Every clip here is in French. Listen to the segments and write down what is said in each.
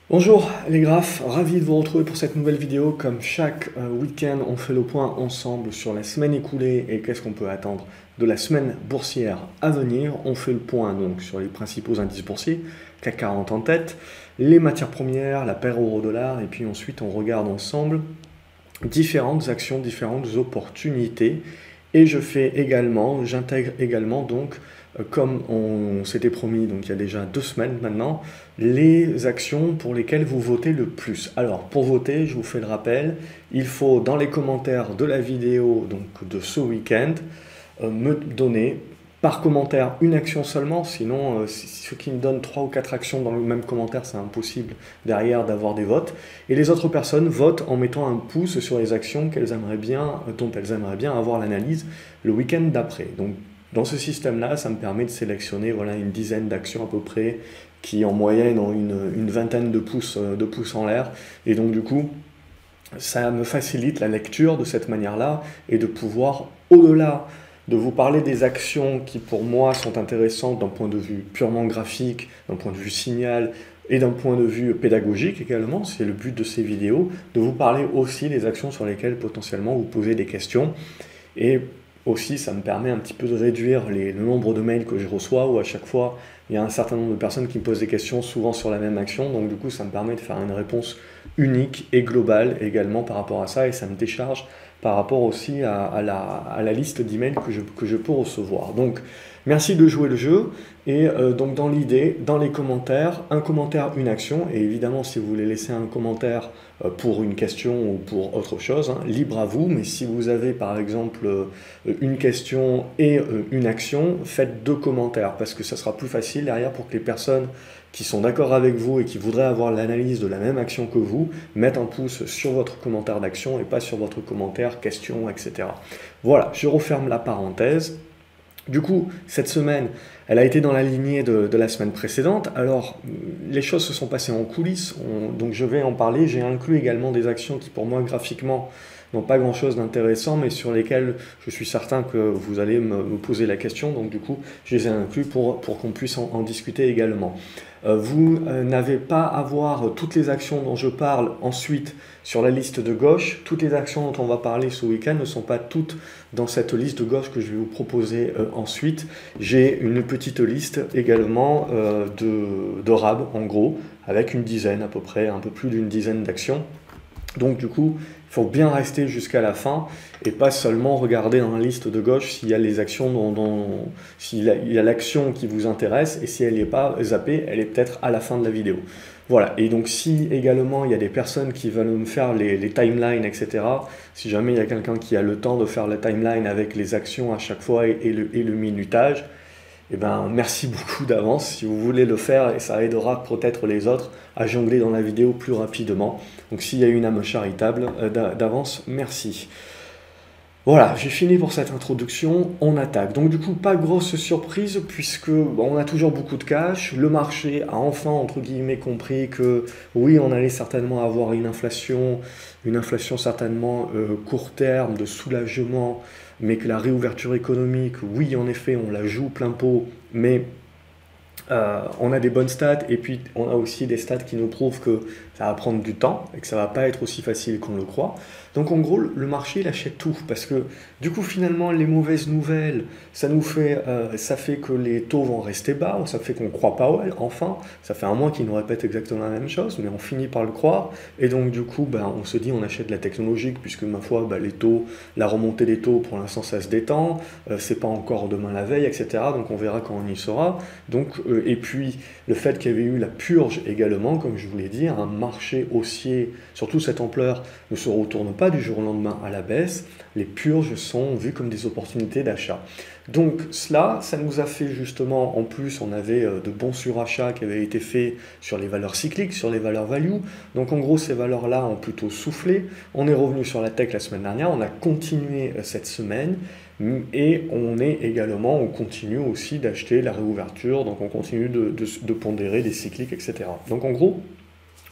Bonjour les graphes, ravi de vous retrouver pour cette nouvelle vidéo. Comme chaque week-end, on fait le point ensemble sur la semaine écoulée et qu'est-ce qu'on peut attendre de la semaine boursière à venir. On fait le point donc sur les principaux indices boursiers, CAC 40 en tête, les matières premières, la paire euro-dollar et puis ensuite on regarde ensemble différentes actions, différentes opportunités. Et j'intègre également donc, comme on s'était promis, donc il y a déjà 2 semaines maintenant, les actions pour lesquelles vous votez le plus. Alors pour voter, je vous fais le rappel, il faut dans les commentaires de la vidéo donc de ce week-end me donner par commentaire une action seulement, sinon ceux qui me donnent 3 ou 4 actions dans le même commentaire, c'est impossible derrière d'avoir des votes. Et les autres personnes votent en mettant un pouce sur les actions dont elles aimeraient bien avoir l'analyse le week-end d'après. Donc dans ce système-là, ça me permet de sélectionner voilà, une dizaine d'actions à peu près qui en moyenne ont une vingtaine de pouces en l'air. Et donc du coup, ça me facilite la lecture de cette manière-là et de pouvoir, au-delà de vous parler des actions qui pour moi sont intéressantes d'un point de vue purement graphique, d'un point de vue signal et d'un point de vue pédagogique également, c'est le but de ces vidéos, de vous parler aussi des actions sur lesquelles potentiellement vous posez des questions. Et aussi, ça me permet un petit peu de réduire le nombre de mails que je reçois, où à chaque fois, il y a un certain nombre de personnes qui me posent des questions, souvent sur la même action. Donc du coup, ça me permet de faire une réponse unique et globale également par rapport à ça, et ça me décharge par rapport aussi à la liste d'emails que je peux recevoir. Donc, merci de jouer le jeu. Et donc dans l'idée, dans les commentaires, un commentaire, une action. Et évidemment, si vous voulez laisser un commentaire pour une question ou pour autre chose, hein, libre à vous. Mais si vous avez par exemple une question et une action, faites 2 commentaires parce que ça sera plus facile derrière pour que les personnes qui sont d'accord avec vous et qui voudraient avoir l'analyse de la même action que vous mettent un pouce sur votre commentaire d'action et pas sur votre commentaire, question, etc. Voilà, je referme la parenthèse. Du coup, cette semaine, elle a été dans la lignée de la semaine précédente. Alors, les choses se sont passées en coulisses, donc je vais en parler. J'ai inclus également des actions qui, pour moi, graphiquement, n'ont pas grand-chose d'intéressant, mais sur lesquelles je suis certain que vous allez me poser la question. Donc, du coup, je les ai inclus pour qu'on puisse en discuter également. Vous n'avez pas à voir toutes les actions dont je parle ensuite sur la liste de gauche. Toutes les actions dont on va parler ce week-end ne sont pas toutes dans cette liste de gauche que je vais vous proposer ensuite. J'ai une petite liste également de RAB, en gros, avec une dizaine à peu près, un peu plus d'une dizaine d'actions. Donc du coup, il faut bien rester jusqu'à la fin et pas seulement regarder dans la liste de gauche s'il y a les actions s'il y a l'action qui vous intéresse, et si elle n'est pas zappée, elle est peut-être à la fin de la vidéo. Voilà, et donc si également il y a des personnes qui veulent me faire les timelines, etc., si jamais il y a quelqu'un qui a le temps de faire la timeline avec les actions à chaque fois et le minutage, eh ben, merci beaucoup d'avance si vous voulez le faire, et ça aidera peut-être les autres à jongler dans la vidéo plus rapidement. Donc s'il y a une âme charitable d'avance, merci. Voilà, j'ai fini pour cette introduction, on attaque. Donc du coup, pas grosse surprise puisque on a toujours beaucoup de cash. Le marché a enfin, entre guillemets, compris que oui, on allait certainement avoir une inflation certainement court terme, de soulagement, mais que la réouverture économique, oui, en effet, on la joue plein pot, mais on a des bonnes stats, et puis on a aussi des stats qui nous prouvent que ça va prendre du temps et que ça va pas être aussi facile qu'on le croit. Donc en gros, le marché il achète tout parce que du coup finalement les mauvaises nouvelles, ça fait que les taux vont rester bas, ça fait qu'on croit Powell. Enfin, ça fait un mois qu'il nous répète exactement la même chose, mais on finit par le croire, et donc du coup on se dit on achète la technologique puisque ma foi les taux, la remontée des taux pour l'instant ça se détend, c'est pas encore demain la veille, etc. Donc on verra quand on y sera. Donc et puis le fait qu'il y avait eu la purge également, comme je vous l'ai dit, un marché haussier, surtout cette ampleur, ne se retourne pas du jour au lendemain à la baisse. Les purges sont vues comme des opportunités d'achat. Donc ça nous a fait justement, en plus on avait de bons surachats qui avaient été faits sur les valeurs cycliques, sur les valeurs value. Donc en gros ces valeurs-là ont plutôt soufflé. On est revenu sur la tech la semaine dernière, on a continué cette semaine. Et on continue aussi d'acheter la réouverture, donc on continue de pondérer des cycliques, etc. Donc en gros,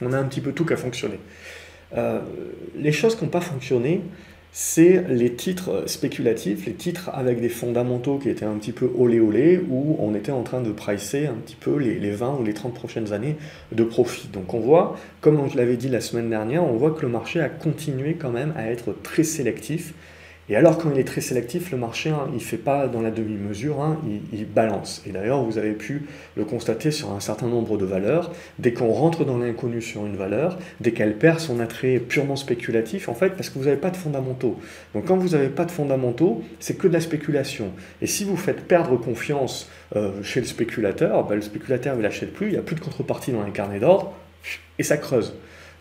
on a un petit peu tout qui a fonctionné. Les choses qui n'ont pas fonctionné, c'est les titres spéculatifs, les titres avec des fondamentaux qui étaient un petit peu olé olé, où on était en train de pricer un petit peu les 20 ou les 30 prochaines années de profit. Donc on voit, comme je l'avais dit la semaine dernière, on voit que le marché a continué quand même à être très sélectif. Et alors quand il est très sélectif, le marché, hein, il ne fait pas dans la demi-mesure, hein, il balance. Et d'ailleurs, vous avez pu le constater sur un certain nombre de valeurs. Dès qu'on rentre dans l'inconnu sur une valeur, dès qu'elle perd son attrait purement spéculatif, en fait, parce que vous n'avez pas de fondamentaux. Donc quand vous n'avez pas de fondamentaux, c'est que de la spéculation. Et si vous faites perdre confiance chez le spéculateur, ben, le spéculateur il n'achète plus, il n'y a plus de contrepartie dans les carnets d'ordre, et ça creuse.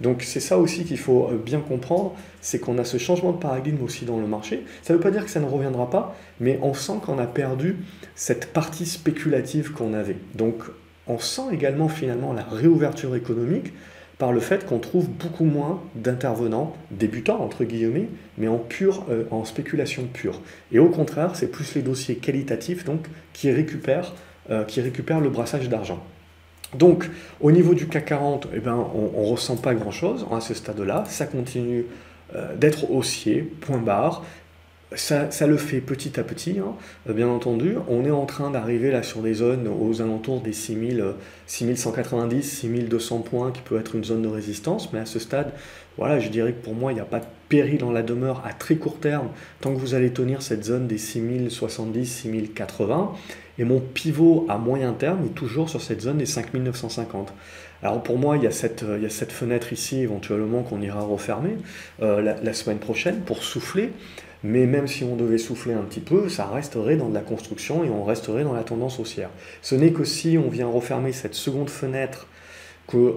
Donc c'est ça aussi qu'il faut bien comprendre, c'est qu'on a ce changement de paradigme aussi dans le marché. Ça ne veut pas dire que ça ne reviendra pas, mais on sent qu'on a perdu cette partie spéculative qu'on avait. Donc on sent également finalement la réouverture économique par le fait qu'on trouve beaucoup moins d'intervenants, débutants entre guillemets, mais en spéculation pure. Et au contraire, c'est plus les dossiers qualitatifs donc, qui récupèrent le brassage d'argent. Donc, au niveau du CAC 40, eh ben, on ne ressent pas grand-chose à ce stade-là. Ça continue d'être haussier, point barre. Ça le fait petit à petit, hein, bien entendu. On est en train d'arriver là sur des zones aux alentours des 6190, 6200 points, qui peut être une zone de résistance. Mais à ce stade, voilà, je dirais que pour moi, il n'y a pas de péril en la demeure à très court terme, tant que vous allez tenir cette zone des 6070, 6080. Et mon pivot à moyen terme est toujours sur cette zone des 5950. Alors pour moi, il y a cette fenêtre ici, éventuellement, qu'on ira refermer la semaine prochaine pour souffler. Mais même si on devait souffler un petit peu, ça resterait dans de la construction et on resterait dans la tendance haussière. Ce n'est que si on vient refermer cette seconde fenêtre qu'on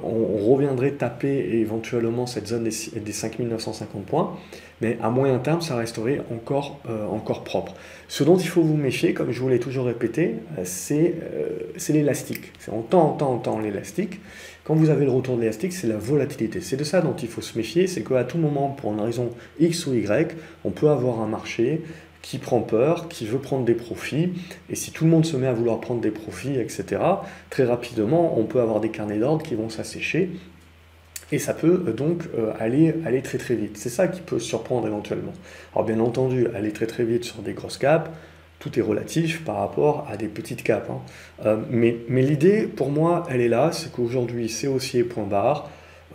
reviendrait taper éventuellement cette zone des 5950 points, mais à moyen terme, ça resterait encore propre. Ce dont il faut vous méfier, comme je vous l'ai toujours répété, c'est l'élastique. C'est en temps l'élastique. Quand vous avez le retour de l'élastique, c'est la volatilité. C'est de ça dont il faut se méfier, c'est qu'à tout moment, pour une raison X ou Y, on peut avoir un marché qui prend peur, qui veut prendre des profits, et si tout le monde se met à vouloir prendre des profits, etc., très rapidement, on peut avoir des carnets d'ordre qui vont s'assécher, et ça peut donc aller très très vite. C'est ça qui peut surprendre éventuellement. Alors bien entendu, aller très très vite sur des grosses caps, tout est relatif par rapport à des petites capes. Hein. Mais l'idée, pour moi, elle est là, c'est qu'aujourd'hui, c'est haussier point barre.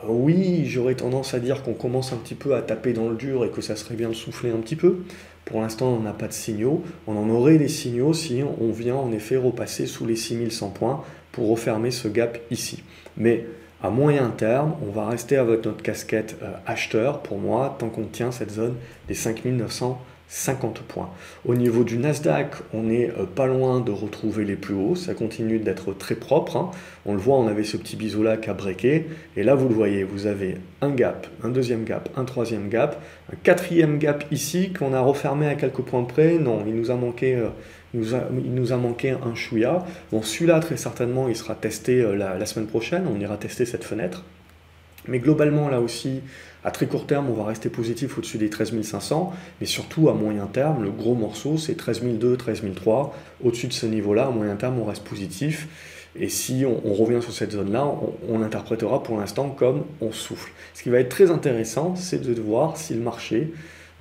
Oui, j'aurais tendance à dire qu'on commence un petit peu à taper dans le dur et que ça serait bien de souffler un petit peu. Pour l'instant, on n'a pas de signaux. On en aurait des signaux si on vient en effet repasser sous les 6100 points pour refermer ce gap ici. Mais à moyen terme, on va rester avec notre casquette acheteur, pour moi, tant qu'on tient cette zone des 5950 points. Au niveau du Nasdaq, on n'est pas loin de retrouver les plus hauts, ça continue d'être très propre. Hein. On le voit, on avait ce petit biseau-là qui a breaké, et là vous le voyez, vous avez un gap, un deuxième gap, un troisième gap, un quatrième gap ici qu'on a refermé à quelques points près. Non, il nous a manqué... il nous a manqué un chouïa. Bon, celui-là, très certainement, il sera testé la semaine prochaine. On ira tester cette fenêtre. Mais globalement, là aussi, à très court terme, on va rester positif au-dessus des 13 500. Mais surtout, à moyen terme, le gros morceau, c'est 13 200, 13 300. Au-dessus de ce niveau-là, à moyen terme, on reste positif. Et si on revient sur cette zone-là, on interprétera pour l'instant comme on souffle. Ce qui va être très intéressant, c'est de voir si le marché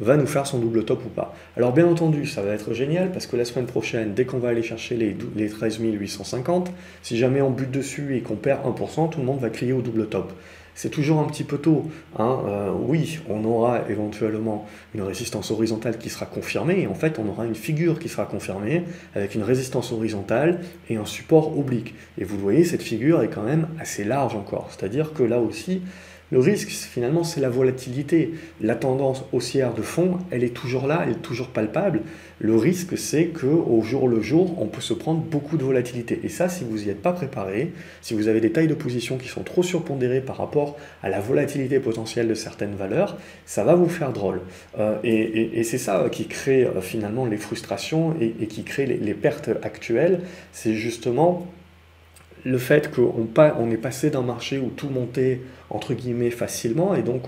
va nous faire son double top ou pas. Alors bien entendu, ça va être génial parce que la semaine prochaine, dès qu'on va aller chercher les 13 850, si jamais on bute dessus et qu'on perd 1%, tout le monde va crier au double top. C'est toujours un petit peu tôt. Hein. Oui, on aura éventuellement une résistance horizontale qui sera confirmée, et en fait on aura une figure qui sera confirmée avec une résistance horizontale et un support oblique. Et vous le voyez, cette figure est quand même assez large encore. C'est-à-dire que là aussi, le risque, finalement, c'est la volatilité. La tendance haussière de fond, elle est toujours là, elle est toujours palpable. Le risque, c'est qu'au jour le jour, on peut se prendre beaucoup de volatilité. Et ça, si vous n'y êtes pas préparé, si vous avez des tailles de position qui sont trop surpondérées par rapport à la volatilité potentielle de certaines valeurs, ça va vous faire drôle. Et c'est ça qui crée finalement les frustrations et qui crée les pertes actuelles. C'est justement le fait qu'on est passé d'un marché où tout montait entre guillemets facilement et donc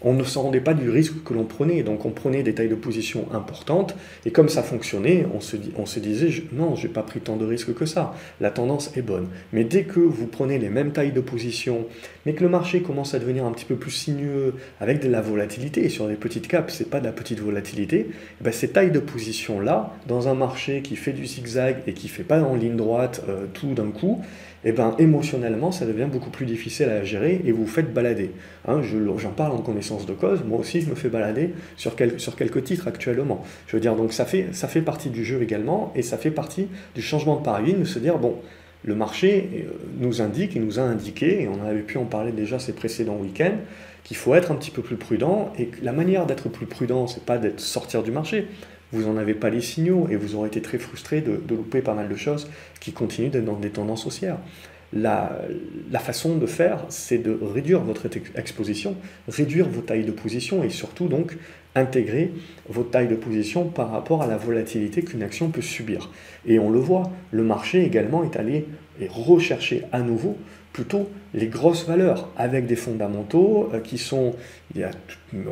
on ne se rendait pas du risque que l'on prenait, donc on prenait des tailles de position importantes et comme ça fonctionnait, on se disait non, j'ai pas pris tant de risques que ça, la tendance est bonne. Mais dès que vous prenez les mêmes tailles de position, mais que le marché commence à devenir un petit peu plus sinueux avec de la volatilité, et sur les petites caps c'est pas de la petite volatilité, ben ces tailles de position là, dans un marché qui fait du zigzag et qui fait pas en ligne droite tout d'un coup, et ben émotionnellement ça devient beaucoup plus difficile à gérer et vous vous faites balader. Hein, j'en parle en connaissance de cause, moi aussi je me fais balader sur quelques titres actuellement. Je veux dire, donc ça fait partie du jeu également et ça fait partie du changement de paradigme, de se dire bon, le marché nous indique et nous a indiqué, et on avait pu en parler déjà ces précédents week-ends, qu'il faut être un petit peu plus prudent et que la manière d'être plus prudent, c'est pas d'être sortir du marché. Vous n'en avez pas les signaux et vous aurez été très frustré de louper pas mal de choses qui continuent d'être dans des tendances haussières. La façon de faire, c'est de réduire votre exposition, réduire vos tailles de position et surtout donc intégrer vos tailles de position par rapport à la volatilité qu'une action peut subir. Et on le voit, le marché également est allé et rechercher à nouveau plutôt les grosses valeurs avec des fondamentaux qui sont,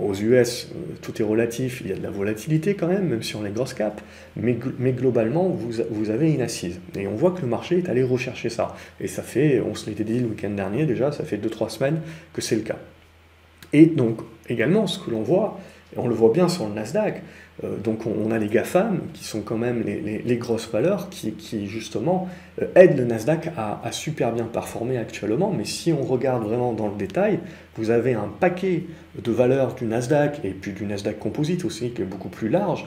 aux US, tout est relatif, il y a de la volatilité quand même sur les grosses caps, mais globalement, vous avez une assise. Et on voit que le marché est allé rechercher ça. Et ça fait, on se l'était dit le week-end dernier déjà, ça fait 2-3 semaines que c'est le cas. Et donc, également, ce que l'on voit, et on le voit bien sur le Nasdaq, donc on a les GAFAM, qui sont quand même les grosses valeurs, qui justement aident le Nasdaq à super bien performer actuellement. Mais si on regarde vraiment dans le détail, vous avez un paquet de valeurs du Nasdaq, et puis du Nasdaq Composite aussi, qui est beaucoup plus large,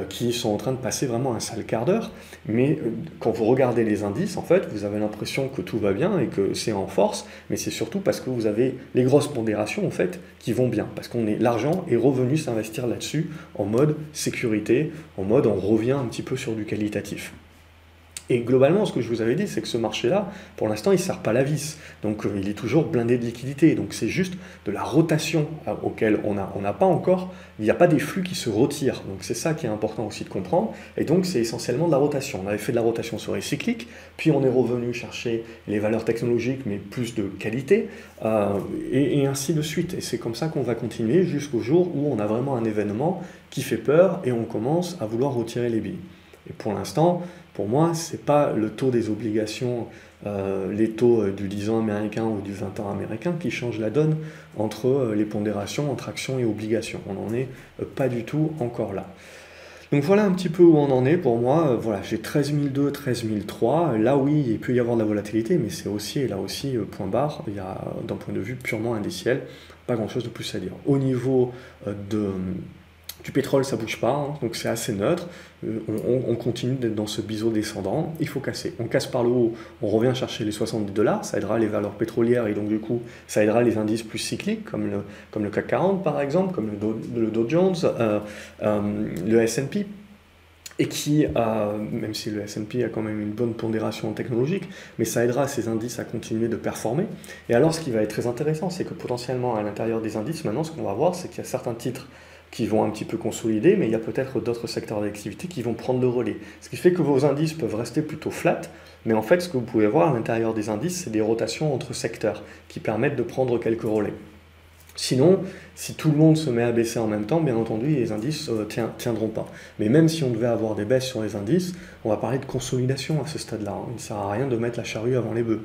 qui sont en train de passer vraiment un sale quart d'heure. Mais quand vous regardez les indices, en fait, vous avez l'impression que tout va bien et que c'est en force, mais c'est surtout parce que vous avez les grosses pondérations, en fait, qui vont bien. Parce qu'on est l'argent est revenu s'investir là-dessus en mode sécurité, en mode on revient un petit peu sur du qualitatif. Et globalement, ce que je vous avais dit, c'est que ce marché-là, pour l'instant, il ne sert pas la vis. Donc, il est toujours blindé de liquidités. Donc, c'est juste de la rotation auquel on n'a pas encore, il n'y a pas des flux qui se retirent. Donc, c'est ça qui est important aussi de comprendre. Et donc, c'est essentiellement de la rotation. On avait fait de la rotation sur les cycliques, puis on est revenu chercher les valeurs technologiques, mais plus de qualité, et ainsi de suite. Et c'est comme ça qu'on va continuer jusqu'au jour où on a vraiment un événement qui fait peur et on commence à vouloir retirer les billes. Et pour l'instant, pour moi, ce n'est pas le taux des obligations, les taux du 10 ans américain ou du 20 ans américain qui changent la donne entre les pondérations, entre actions et obligations. On n'en est pas du tout encore là. Donc voilà un petit peu où on en est pour moi. Voilà, j'ai 13 200, 13 300. Là oui, il peut y avoir de la volatilité, mais c'est aussi, là aussi, point barre. Il y a, d'un point de vue purement indiciel, pas grand-chose de plus à dire. Au niveau du pétrole, ça ne bouge pas, hein, donc c'est assez neutre. On continue d'être dans ce biseau descendant. Il faut casser. On casse par le haut, on revient chercher les 70 $. Ça aidera les valeurs pétrolières et donc du coup, ça aidera les indices plus cycliques comme le CAC 40 par exemple, comme le Dow Jones, le S&P. Et qui, même si le S&P a quand même une bonne pondération technologique, mais ça aidera ces indices à continuer de performer. Et alors, ce qui va être très intéressant, c'est que potentiellement, à l'intérieur des indices, maintenant, ce qu'on va voir, c'est qu'il y a certains titres qui vont un petit peu consolider, mais il y a peut-être d'autres secteurs d'activité qui vont prendre le relais. Ce qui fait que vos indices peuvent rester plutôt flat, mais en fait, ce que vous pouvez voir à l'intérieur des indices, c'est des rotations entre secteurs qui permettent de prendre quelques relais. Sinon, si tout le monde se met à baisser en même temps, bien entendu, les indices ne tiendront pas. Mais même si on devait avoir des baisses sur les indices, on va parler de consolidation à ce stade-là. Il ne sert à rien de mettre la charrue avant les bœufs.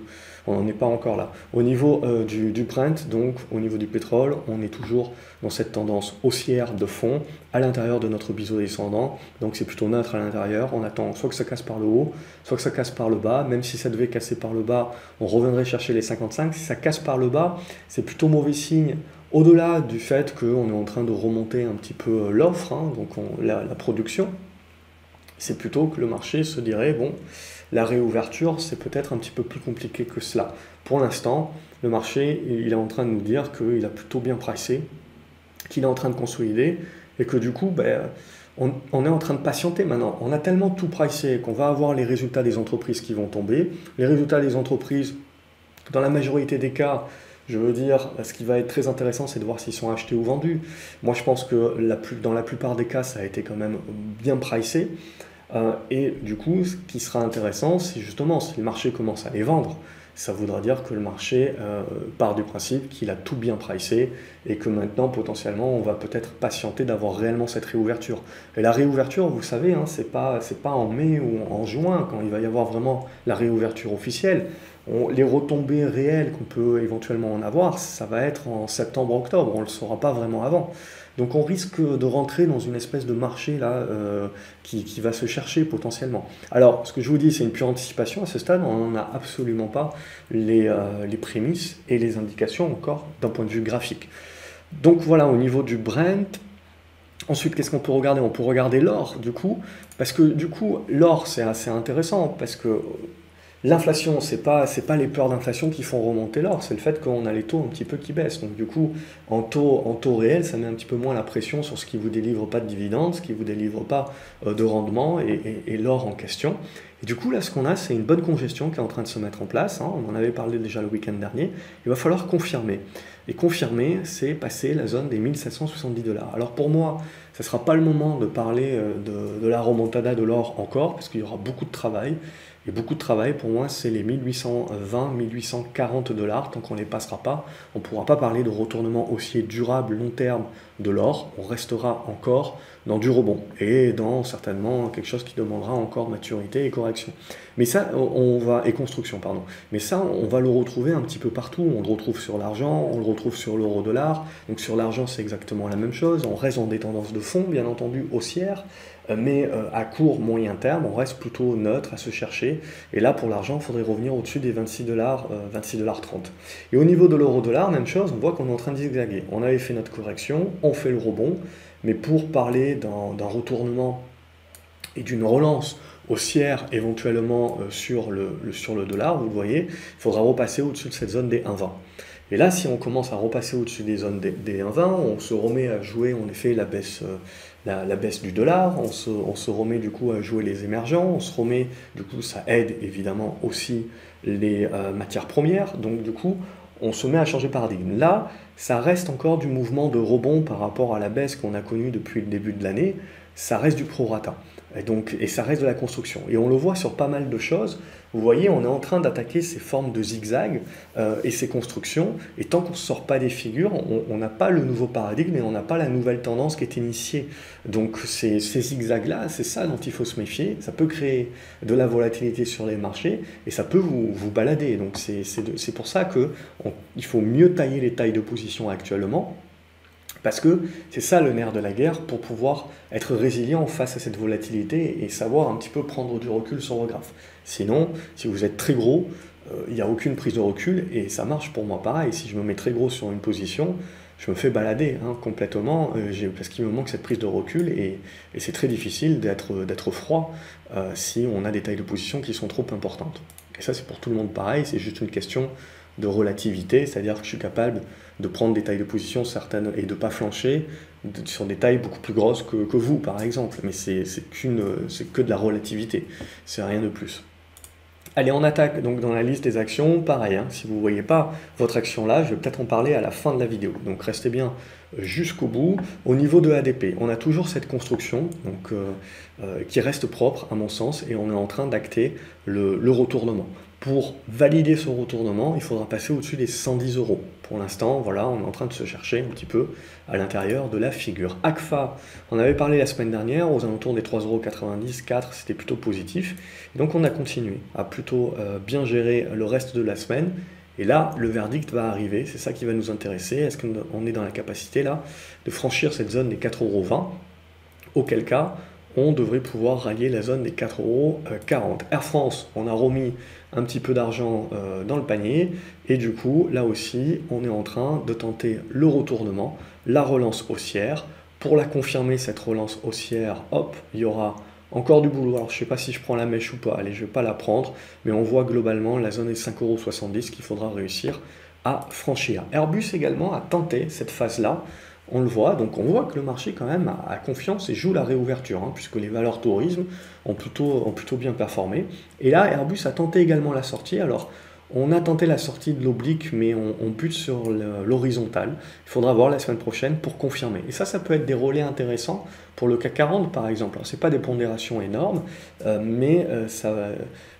On n'en est pas encore là. Au niveau du Brent, donc au niveau du pétrole, on est toujours dans cette tendance haussière de fond à l'intérieur de notre biseau descendant. Donc c'est plutôt neutre à l'intérieur. On attend soit que ça casse par le haut, soit que ça casse par le bas. Même si ça devait casser par le bas, on reviendrait chercher les 55. Si ça casse par le bas, c'est plutôt mauvais signe. Au-delà du fait qu'on est en train de remonter un petit peu l'offre, hein, donc la production, c'est plutôt que le marché se dirait, bon, la réouverture, c'est peut-être un petit peu plus compliqué que cela. Pour l'instant, le marché, il est en train de nous dire qu'il a plutôt bien pricé, qu'il est en train de consolider, et que du coup, on est en train de patienter maintenant. On a tellement tout pricé qu'on va avoir les résultats des entreprises qui vont tomber. Les résultats des entreprises, dans la majorité des cas, je veux dire, ce qui va être très intéressant, c'est de voir s'ils sont achetés ou vendus. Moi, je pense que dans la plupart des cas, ça a été quand même bien pricé. Et du coup, ce qui sera intéressant, c'est justement si le marché commence à les vendre, ça voudra dire que le marché part du principe qu'il a tout bien pricé et que maintenant, potentiellement, on va peut-être patienter d'avoir réellement cette réouverture. Et la réouverture, vous savez, hein, c'est pas en mai ou en juin, quand il va y avoir vraiment la réouverture officielle. Les retombées réelles qu'on peut éventuellement en avoir, ça va être en septembre-octobre, on ne le saura pas vraiment avant. Donc on risque de rentrer dans une espèce de marché là qui va se chercher potentiellement. Alors ce que je vous dis c'est une pure anticipation à ce stade, on n'a absolument pas les prémices et les indications encore d'un point de vue graphique. Donc voilà au niveau du Brent. Ensuite, qu'est-ce qu'on peut regarder? On peut regarder l'or, du coup, parce que du coup, l'or, c'est assez intéressant, parce que l'inflation, c'est pas les peurs d'inflation qui font remonter l'or, c'est le fait qu'on a les taux un petit peu qui baissent. Donc du coup, en taux réel, ça met un petit peu moins la pression sur ce qui vous délivre pas de dividendes, ce qui vous délivre pas de rendement et l'or en question. Et du coup, là, ce qu'on a, c'est une bonne congestion qui est en train de se mettre en place, hein. On en avait parlé déjà le week-end dernier. Il va falloir confirmer. Et confirmer, c'est passer la zone des 1770 $. Alors pour moi, ce ne sera pas le moment de parler de la remontada de l'or encore, parce qu'il y aura beaucoup de travail. Et beaucoup de travail, pour moi, c'est les 1820, 1840 $. Tant qu'on ne les passera pas, on ne pourra pas parler de retournement haussier durable, long terme de l'or. On restera encore dans du rebond et dans certainement quelque chose qui demandera encore maturité et correction. Mais ça, et construction, pardon. Mais ça, on va le retrouver un petit peu partout. On le retrouve sur l'argent, on le retrouve sur l'euro-dollar. Donc sur l'argent, c'est exactement la même chose. On reste dans des tendances de fond, bien entendu, haussières. Mais à court, moyen terme, on reste plutôt neutre à se chercher. Et là, pour l'argent, il faudrait revenir au-dessus des 26 $, 26,30 $. Et au niveau de l'euro-dollar, même chose, on voit qu'on est en train de zigzaguer. On avait fait notre correction, on fait le rebond. Mais pour parler d'un retournement et d'une relance haussière éventuellement sur le dollar, vous le voyez, il faudra repasser au-dessus de cette zone des 1,20. Et là, si on commence à repasser au-dessus des zones des 1,20, on se remet à jouer en effet la baisse du dollar, on se remet du coup à jouer les émergents, on se remet, du coup ça aide évidemment aussi les matières premières, donc du coup on se met à changer de paradigme. Là, ça reste encore du mouvement de rebond par rapport à la baisse qu'on a connue depuis le début de l'année, ça reste du prorata. Et ça reste de la construction. Et on le voit sur pas mal de choses. Vous voyez, on est en train d'attaquer ces formes de zigzag et ces constructions. Et tant qu'on ne sort pas des figures, on n'a pas le nouveau paradigme et on n'a pas la nouvelle tendance qui est initiée. Donc ces zigzags-là, c'est ça dont il faut se méfier. Ça peut créer de la volatilité sur les marchés et ça peut vous balader. Donc c'est pour ça qu'il faut mieux tailler les tailles de position actuellement. Parce que c'est ça le nerf de la guerre pour pouvoir être résilient face à cette volatilité et savoir un petit peu prendre du recul sur le graphe. Sinon, si vous êtes très gros, il n'y a aucune prise de recul et ça marche pour moi pareil. Si je me mets très gros sur une position, je me fais balader complètement parce qu'il me manque cette prise de recul et c'est très difficile d'être froid si on a des tailles de position qui sont trop importantes. Et ça, c'est pour tout le monde pareil, c'est juste une question de relativité, c'est-à-dire que je suis capable de prendre des tailles de position certaines et de ne pas flancher sur des tailles beaucoup plus grosses que vous, par exemple. Mais c'est que de la relativité, c'est rien de plus. Allez, on attaque donc dans la liste des actions, pareil, si vous ne voyez pas votre action là, je vais peut-être en parler à la fin de la vidéo. Donc restez bien jusqu'au bout. Au niveau de ADP, on a toujours cette construction donc, qui reste propre à mon sens et on est en train d'acter le retournement. Pour valider ce retournement, il faudra passer au-dessus des 110 €. Pour l'instant, voilà, on est en train de se chercher un petit peu à l'intérieur de la figure. ACFA, on avait parlé la semaine dernière, aux alentours des 3,90 €, 4, c'était plutôt positif. Et donc on a continué à plutôt bien gérer le reste de la semaine. Et là, le verdict va arriver, c'est ça qui va nous intéresser. Est-ce qu'on est dans la capacité là de franchir cette zone des 4,20 €? Auquel cas, on devrait pouvoir rallier la zone des 4,40 €. Air France, on a remis un petit peu d'argent dans le panier et du coup, là aussi, on est en train de tenter le retournement, la relance haussière. Pour la confirmer, cette relance haussière, hop, il y aura encore du boulot. Alors, je ne sais pas si je prends la mèche ou pas, allez, je ne vais pas la prendre, mais on voit globalement la zone des 5,70 € qu'il faudra réussir à franchir. Airbus également a tenté cette phase-là. On le voit, donc on voit que le marché quand même a confiance et joue la réouverture, puisque les valeurs tourisme ont plutôt bien performé. Et là, Airbus a tenté également la sortie. Alors, On a tenté la sortie de l'oblique, mais on bute sur l'horizontale. Il faudra voir la semaine prochaine pour confirmer. Et ça peut être des relais intéressants pour le CAC 40 par exemple. Ce n'est pas des pondérations énormes, mais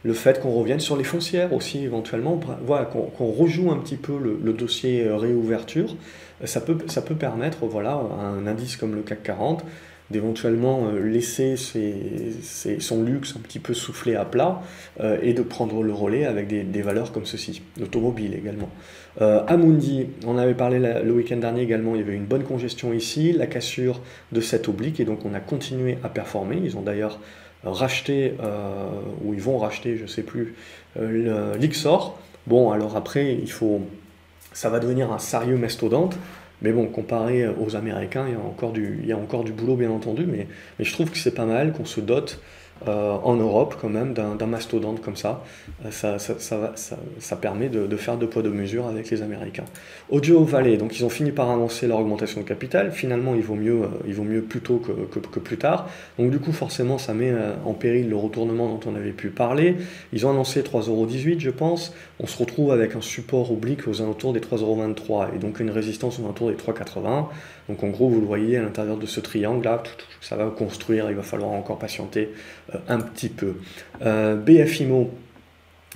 le fait qu'on revienne sur les foncières aussi éventuellement, voilà, qu'on rejoue un petit peu le dossier réouverture, ça peut permettre, voilà, à un indice comme le CAC 40 d'éventuellement laisser son luxe un petit peu souffler à plat et de prendre le relais avec des valeurs comme ceci, l'automobile également. Amundi, on avait parlé le week-end dernier également, il y avait une bonne congestion ici, la cassure de cette oblique et donc on a continué à performer. Ils ont d'ailleurs racheté, ou ils vont racheter, je ne sais plus, l'Ixor. Bon, alors après, ça va devenir un sérieux mastodonte. Mais bon, comparé aux Américains, il y a encore du boulot, bien entendu, mais je trouve que c'est pas mal qu'on se dote en Europe, quand même, d'un mastodonte comme ça. Ça permet de faire deux poids, deux mesures avec les Américains. Audio Valley, donc ils ont fini par annoncer leur augmentation de capital. Finalement, il vaut mieux plus tôt que plus tard. Donc du coup, forcément, ça met en péril le retournement dont on avait pu parler. Ils ont annoncé 3,18 €, je pense. On se retrouve avec un support oblique aux alentours des 3,23 € et donc une résistance aux alentours des 3,80 €. Donc en gros, vous le voyez à l'intérieur de ce triangle-là, ça va construire, il va falloir encore patienter un petit peu. BFIMO,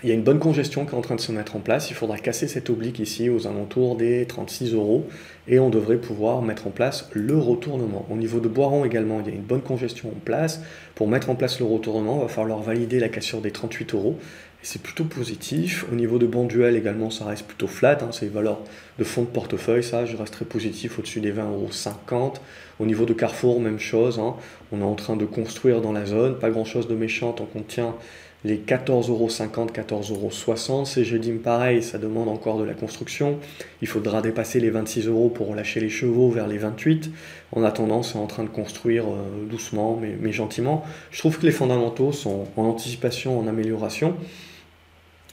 il y a une bonne congestion qui est en train de se mettre en place. Il faudra casser cette oblique ici aux alentours des 36 € et on devrait pouvoir mettre en place le retournement. Au niveau de Boiron également, il y a une bonne congestion en place. Pour mettre en place le retournement, il va falloir valider la cassure des 38 € et c'est plutôt positif. Au niveau de Bonduel également, ça reste plutôt flat, hein, c'est les valeurs de fonds de portefeuille, ça je reste très positif au-dessus des 20,50 €. Au niveau de Carrefour, même chose, hein, on est en train de construire dans la zone, pas grand chose de méchant tant qu'on tient les 14,50 €, 14,60 €. CGDIM pareil, ça demande encore de la construction. Il faudra dépasser les 26 € pour relâcher les chevaux vers les 28. En attendant, c'est en train de construire doucement mais gentiment. Je trouve que les fondamentaux sont en anticipation, en amélioration.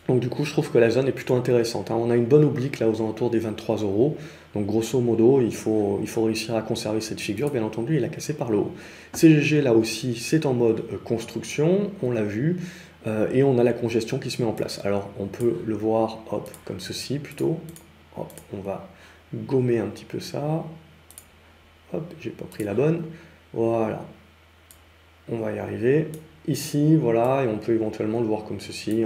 Donc du coup, je trouve que la zone est plutôt intéressante, hein. On a une bonne oblique là aux alentours des 23 €. Donc grosso modo, il faut réussir à conserver cette figure. Bien entendu, il a cassé par le haut. CGG là aussi, c'est en mode construction, on l'a vu. Et on a la congestion qui se met en place. Alors on peut le voir, hop, comme ceci plutôt. Hop, on va gommer un petit peu ça. Hop, j'ai pas pris la bonne. Voilà. On va y arriver. Ici, voilà, et on peut éventuellement le voir comme ceci,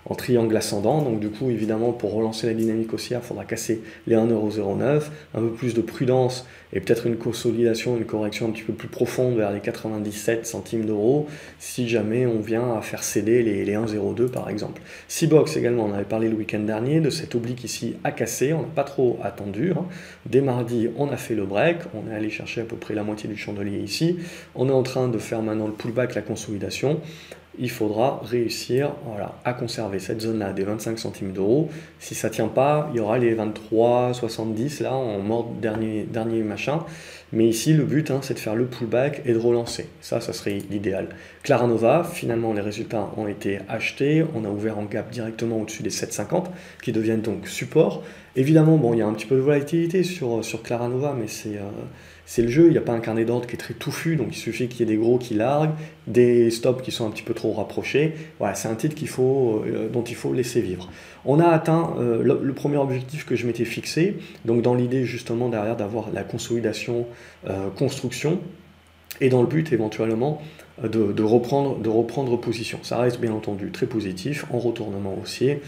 en triangle ascendant. Donc du coup, évidemment, pour relancer la dynamique haussière, il faudra casser les 1,09 €, un peu plus de prudence et peut-être une consolidation, une correction un petit peu plus profonde vers les 97 centimes d'euros, si jamais on vient à faire céder les 1,02 par exemple. Seabox également, on avait parlé le week-end dernier de cette oblique ici à casser, on n'a pas trop attendu, hein. Dès mardi, on a fait le break, on est allé chercher à peu près la moitié du chandelier ici, on est en train de faire maintenant le pullback, la consolidation. Il faudra réussir, voilà, à conserver cette zone-là des 25 centimes d'euros. Si ça ne tient pas, il y aura les 23,70 là en mode dernier machin. Mais ici, le but, hein, c'est de faire le pullback et de relancer. Ça serait l'idéal. Claranova, finalement, les résultats ont été achetés. On a ouvert en gap directement au-dessus des 7,50 qui deviennent donc support. Évidemment, bon, il y a un petit peu de volatilité sur Claranova, mais c'est le jeu. Il n'y a pas un carnet d'ordre qui est très touffu, donc il suffit qu'il y ait des gros qui larguent, des stops qui sont un petit peu trop rapprochés. Voilà, c'est un titre dont il faut laisser vivre. On a atteint le premier objectif que je m'étais fixé, donc dans l'idée justement derrière d'avoir la consolidation, construction, et dans le but éventuellement de reprendre position. Ça reste bien entendu très positif, en retournement haussier.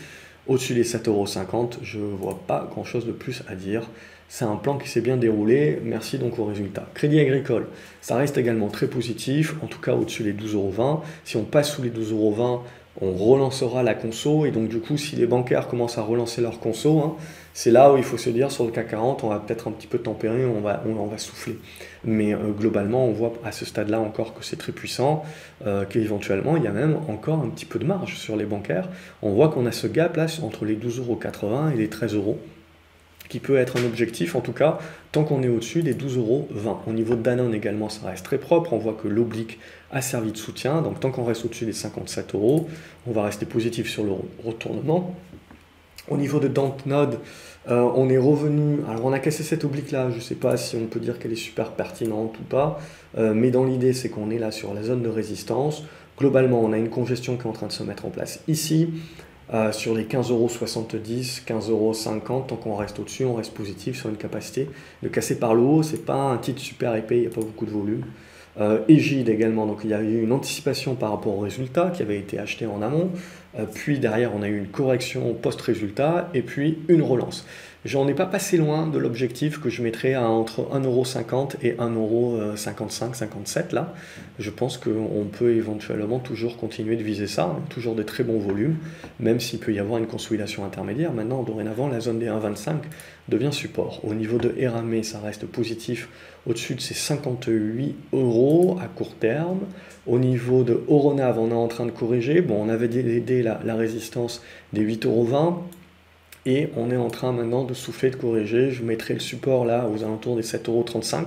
Au-dessus des 7,50 €, je ne vois pas grand-chose de plus à dire. C'est un plan qui s'est bien déroulé, merci donc au résultat. Crédit Agricole, ça reste également très positif, en tout cas au-dessus des 12,20 €. Si on passe sous les 12,20 €, on relancera la conso, et donc du coup, si les bancaires commencent à relancer leur conso, hein, c'est là où il faut se dire, sur le CAC 40, on va peut-être un petit peu tempérer, on va souffler. Mais globalement, on voit à ce stade-là encore que c'est très puissant, qu'éventuellement, il y a même encore un petit peu de marge sur les bancaires. On voit qu'on a ce gap là entre les 12,80 € et les 13 €, qui peut être un objectif, en tout cas, tant qu'on est au-dessus des 12,20 €. Au niveau de Danone également, ça reste très propre. On voit que l'oblique a servi de soutien. Donc tant qu'on reste au-dessus des 57 €, on va rester positif sur le retournement. Au niveau de Dontnod, on est revenu. Alors on a cassé cette oblique-là. Je ne sais pas si on peut dire qu'elle est super pertinente ou pas. Mais dans l'idée, c'est qu'on est là sur la zone de résistance. Globalement, on a une congestion qui est en train de se mettre en place ici. sur les 15,70 €, 15,50 €, tant qu'on reste au-dessus, on reste positif sur une capacité de casser par le haut. C'est pas un titre super épais, il n'y a pas beaucoup de volume. Egide également, donc il y a eu une anticipation par rapport au résultat qui avait été acheté en amont, puis derrière on a eu une correction post-résultat et puis une relance. J'en ai pas passé loin de l'objectif que je mettrais à entre 1,50 € et 1,55 €, 57 là. Je pense qu'on peut éventuellement toujours continuer de viser ça, hein, toujours des très bons volumes, même s'il peut y avoir une consolidation intermédiaire. Maintenant, dorénavant, la zone des 1,25 devient support. Au niveau de RME, ça reste positif au-dessus de ces 58 € à court terme. Au niveau de Euronav, on est en train de corriger. Bon, on avait aidé la résistance des 8,20 € et on est en train maintenant de souffler, de corriger. Je mettrai le support là aux alentours des 7,35 €.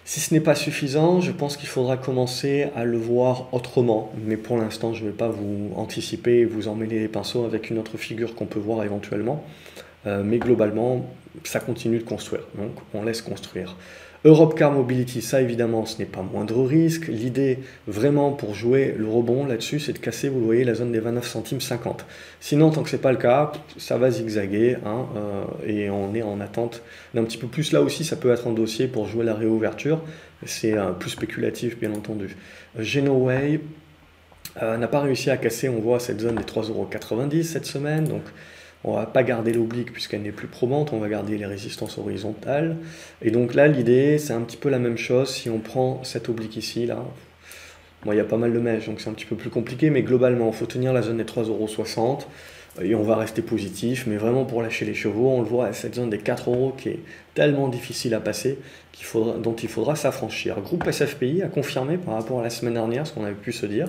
Si ce n'est pas suffisant, je pense qu'il faudra commencer à le voir autrement. Mais pour l'instant, je ne vais pas vous anticiper et vous emmêler les pinceaux avec une autre figure qu'on peut voir éventuellement. Mais globalement, ça continue de construire, donc on laisse construire. Europe Car Mobility, ça évidemment, ce n'est pas moindre risque. L'idée, vraiment, pour jouer le rebond là-dessus, c'est de casser, vous le voyez, la zone des 29 centimes 50. Sinon, tant que ce n'est pas le cas, ça va zigzaguer, hein, et on est en attente d'un petit peu plus. Là aussi, ça peut être un dossier pour jouer la réouverture. C'est plus spéculatif, bien entendu. Genoway n'a pas réussi à casser, on voit, cette zone des 3,90 € cette semaine, donc on ne va pas garder l'oblique puisqu'elle n'est plus probante, on va garder les résistances horizontales. Et donc là, l'idée, c'est un petit peu la même chose. Si on prend cette oblique ici, là, bon, il y a pas mal de mèches, donc c'est un petit peu plus compliqué, mais globalement, il faut tenir la zone des 3,60 € et on va rester positif. Mais vraiment, pour lâcher les chevaux, on le voit à cette zone des 4 € qui est tellement difficile à passer dont il faudra s'affranchir. Groupe SFPI a confirmé par rapport à la semaine dernière ce qu'on avait pu se dire.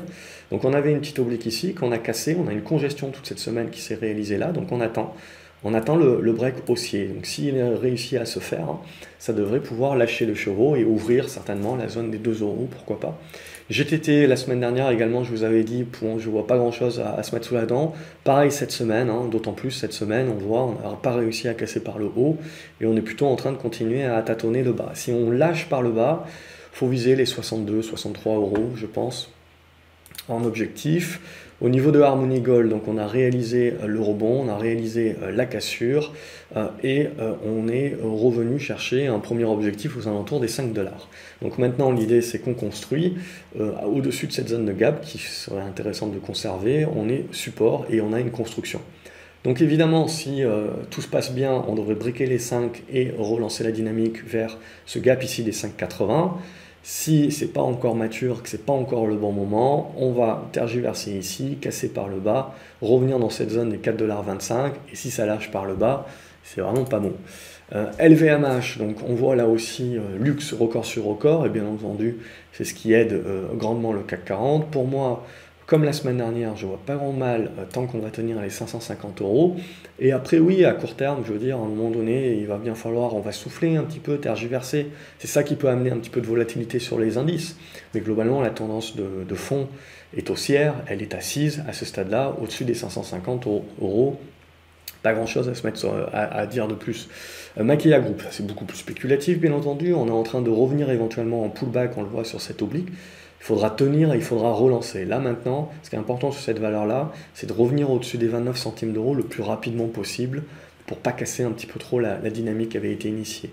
Donc on avait une petite oblique ici qu'on a cassée, on a une congestion toute cette semaine qui s'est réalisée là, donc on attend le break haussier. Donc s'il réussit à se faire, hein, ça devrait pouvoir lâcher le chevaux et ouvrir certainement la zone des 2 €, pourquoi pas. GTT, la semaine dernière également, je vous avais dit, bon, je ne vois pas grand-chose à se mettre sous la dent. Pareil cette semaine, hein, d'autant plus cette semaine, on voit, on n'a pas réussi à casser par le haut et on est plutôt en train de continuer à tâtonner le bas. Si on lâche par le bas, il faut viser les 62, 63 €, je pense, en objectif. Au niveau de Harmony Gold, donc on a réalisé le rebond, on a réalisé la cassure et on est revenu chercher un premier objectif aux alentours des 5 $. Donc maintenant l'idée c'est qu'on construit au-dessus de cette zone de gap qui serait intéressante de conserver, on est support et on a une construction. Donc évidemment, si tout se passe bien, on devrait briquer les 5 et relancer la dynamique vers ce gap ici des 5,80. Si ce n'est pas encore mature, que ce n'est pas encore le bon moment, on va tergiverser ici, casser par le bas, revenir dans cette zone des 4,25 $, et si ça lâche par le bas, c'est vraiment pas bon. LVMH, donc on voit là aussi luxe record sur record, et bien entendu, c'est ce qui aide grandement le CAC 40. Pour moi, comme la semaine dernière, je ne vois pas grand mal tant qu'on va tenir les 550 €. Et après, oui, à court terme, je veux dire, à un moment donné, il va bien falloir, on va souffler un petit peu, tergiverser. C'est ça qui peut amener un petit peu de volatilité sur les indices. Mais globalement, la tendance de fond est haussière, elle est assise à ce stade-là, au-dessus des 550 €. Pas grand-chose à se mettre à dire de plus. Maquilla Group, c'est beaucoup plus spéculatif, bien entendu. On est en train de revenir éventuellement en pullback, on le voit sur cette oblique. Il faudra tenir et il faudra relancer. Là maintenant, ce qui est important sur cette valeur-là, c'est de revenir au-dessus des 29 centimes d'euros le plus rapidement possible pour pas casser un petit peu trop la dynamique qui avait été initiée.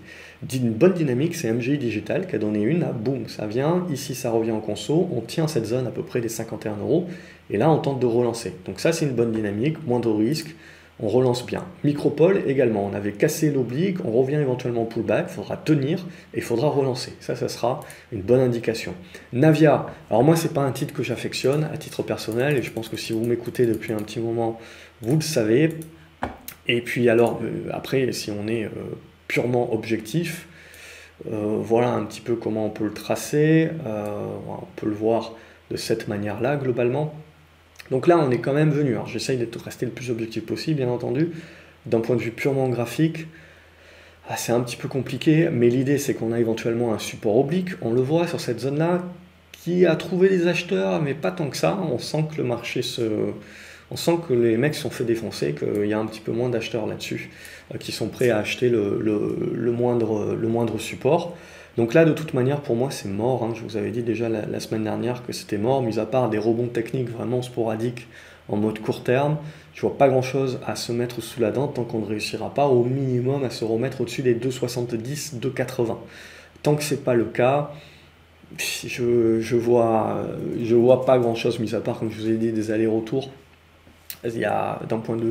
Une bonne dynamique, c'est MGI Digital qui a donné une, là, boum, ça vient, ici ça revient en conso, on tient cette zone à peu près des 51 €, et là on tente de relancer. Donc ça c'est une bonne dynamique, moins de risques, on relance bien. Micropole également, on avait cassé l'oblique, on revient éventuellement en pullback, il faudra tenir et il faudra relancer. Ça sera une bonne indication. Navia, alors moi c'est pas un titre que j'affectionne à titre personnel et je pense que si vous m'écoutez depuis un petit moment, vous le savez. Et puis alors après, si on est purement objectif, voilà un petit peu comment on peut le tracer, on peut le voir de cette manière-là globalement. Donc là, on est quand même venu. Alors j'essaye de rester le plus objectif possible, bien entendu. D'un point de vue purement graphique, c'est un petit peu compliqué, mais l'idée c'est qu'on a éventuellement un support oblique. On le voit sur cette zone-là, qui a trouvé des acheteurs, mais pas tant que ça. On sent que le marché on sent que les mecs se sont fait défoncer, qu'il y a un petit peu moins d'acheteurs là-dessus, qui sont prêts à acheter le moindre support. Donc là, de toute manière, pour moi, c'est mort. Hein. Je vous avais dit déjà la semaine dernière que c'était mort, mis à part des rebonds techniques vraiment sporadiques en mode court terme, je vois pas grand-chose à se mettre sous la dent tant qu'on ne réussira pas au minimum à se remettre au-dessus des 2,70, 2,80. Tant que c'est pas le cas, je vois pas grand-chose, mis à part, comme je vous ai dit, des allers-retours. Il y a d'un point de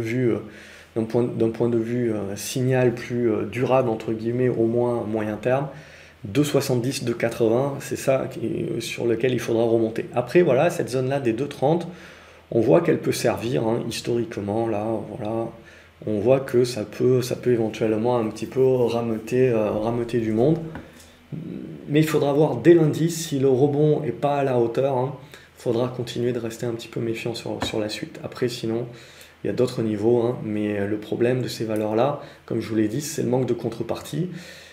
vue signal plus durable, entre guillemets, au moins moyen terme, 2,70, 2,80, c'est ça sur lequel il faudra remonter. Après, voilà, cette zone-là des 2,30, on voit qu'elle peut servir, hein, historiquement, là, voilà, on voit que ça peut éventuellement un petit peu rameuter du monde. Mais il faudra voir dès lundi si le rebond n'est pas à la hauteur, hein, il faudra continuer de rester un petit peu méfiant sur la suite. Après, sinon, il y a d'autres niveaux, hein, mais le problème de ces valeurs-là, comme je vous l'ai dit, c'est le manque de contrepartie.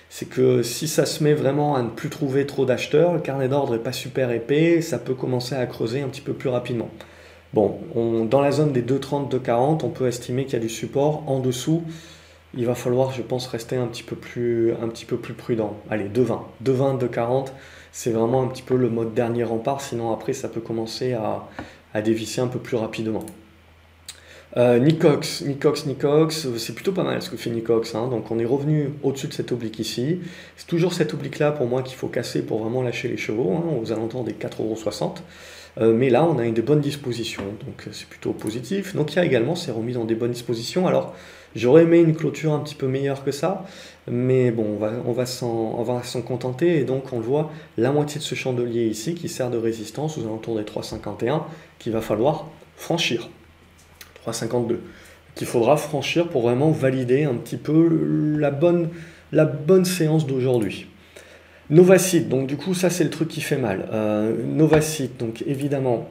C'est que si ça se met vraiment à ne plus trouver trop d'acheteurs, le carnet d'ordre n'est pas super épais, ça peut commencer à creuser un petit peu plus rapidement. Bon, dans la zone des 2,30, 2,40, on peut estimer qu'il y a du support. En dessous, il va falloir, je pense, rester un petit peu plus prudent. Allez, 2,20, 2,20, 2,40, c'est vraiment un petit peu le mode dernier rempart, sinon après ça peut commencer à dévisser un peu plus rapidement. Nicox, c'est plutôt pas mal ce que fait Nicox, hein. Donc on est revenu au-dessus de cet oblique ici. C'est toujours cet oblique-là pour moi qu'il faut casser pour vraiment lâcher les chevaux, hein, aux alentours des 4,60 €. Mais là, on a une des bonnes dispositions, donc c'est plutôt positif. Donc il y a également, c'est remis dans des bonnes dispositions. Alors, j'aurais aimé une clôture un petit peu meilleure que ça, mais bon, on va s'en contenter. Et donc, on le voit, la moitié de ce chandelier ici qui sert de résistance aux alentours des 3,51, qu'il va falloir franchir. 3,52, qu'il faudra franchir pour vraiment valider un petit peu la bonne séance d'aujourd'hui. Novacite, donc du coup ça c'est le truc qui fait mal. Novacite, donc évidemment,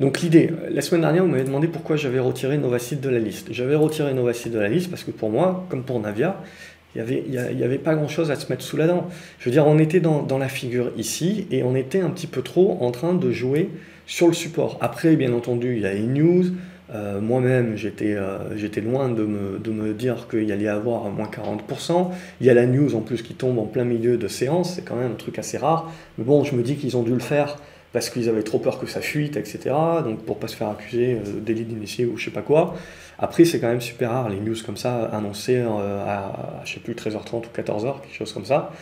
donc l'idée, la semaine dernière vous m'avez demandé pourquoi j'avais retiré Novacite de la liste. J'avais retiré Novacite de la liste parce que pour moi, comme pour Navia, il n'y avait pas grand chose à se mettre sous la dent. Je veux dire, on était dans la figure ici et on était un petit peu trop en train de jouer sur le support. Après, bien entendu, il y a les news. Moi-même, j'étais loin de me dire qu'il allait y avoir moins 40%. Il y a la news en plus qui tombe en plein milieu de séance, c'est quand même un truc assez rare. Mais bon, je me dis qu'ils ont dû le faire parce qu'ils avaient trop peur que ça fuite, etc. Donc pour pas se faire accuser de délit d'initié ou je sais pas quoi. Après, c'est quand même super rare les news comme ça annoncées à je sais plus 13h30 ou 14h, quelque chose comme ça.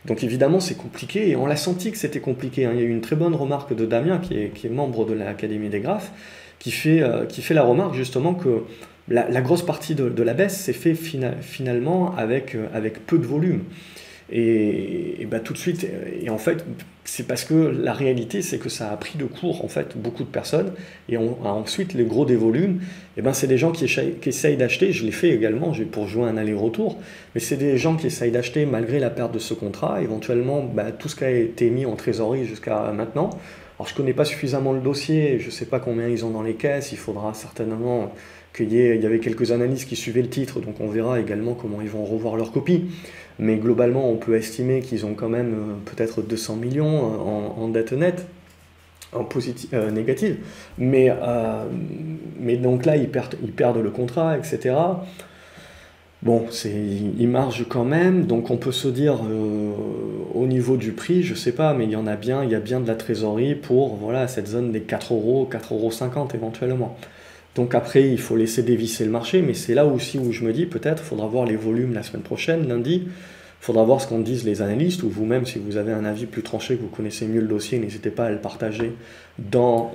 Donc évidemment c'est compliqué et on l'a senti que c'était compliqué, hein. Il y a eu une très bonne remarque de Damien qui est membre de l'Académie des Graphes qui fait la remarque justement que la grosse partie de la baisse s'est fait finalement avec peu de volume. Et bah, tout de suite, et en fait, c'est parce que la réalité, c'est que ça a pris de court en fait beaucoup de personnes. Et ensuite, les gros des volumes, et ben, c'est des gens qui essayent d'acheter. Je l'ai fait également pour jouer un aller-retour. Mais c'est des gens qui essayent d'acheter malgré la perte de ce contrat. Éventuellement, bah, tout ce qui a été mis en trésorerie jusqu'à maintenant. Alors, je ne connais pas suffisamment le dossier. Je ne sais pas combien ils ont dans les caisses. Il faudra certainement il y avait quelques analyses qui suivaient le titre. Donc, on verra également comment ils vont revoir leur copie. Mais globalement, on peut estimer qu'ils ont quand même peut-être 200 millions en dette nette, en négative. Mais donc là, ils perdent le contrat, etc. Bon, ils margent quand même. Donc on peut se dire, au niveau du prix, je sais pas, mais il y a bien de la trésorerie pour voilà, cette zone des 4 €, 4,50 € éventuellement. Donc après, il faut laisser dévisser le marché, mais c'est là aussi où je me dis, peut-être, il faudra voir les volumes la semaine prochaine, lundi. Il faudra voir ce qu'en disent les analystes, ou vous-même, si vous avez un avis plus tranché, que vous connaissez mieux le dossier, n'hésitez pas à le partager dans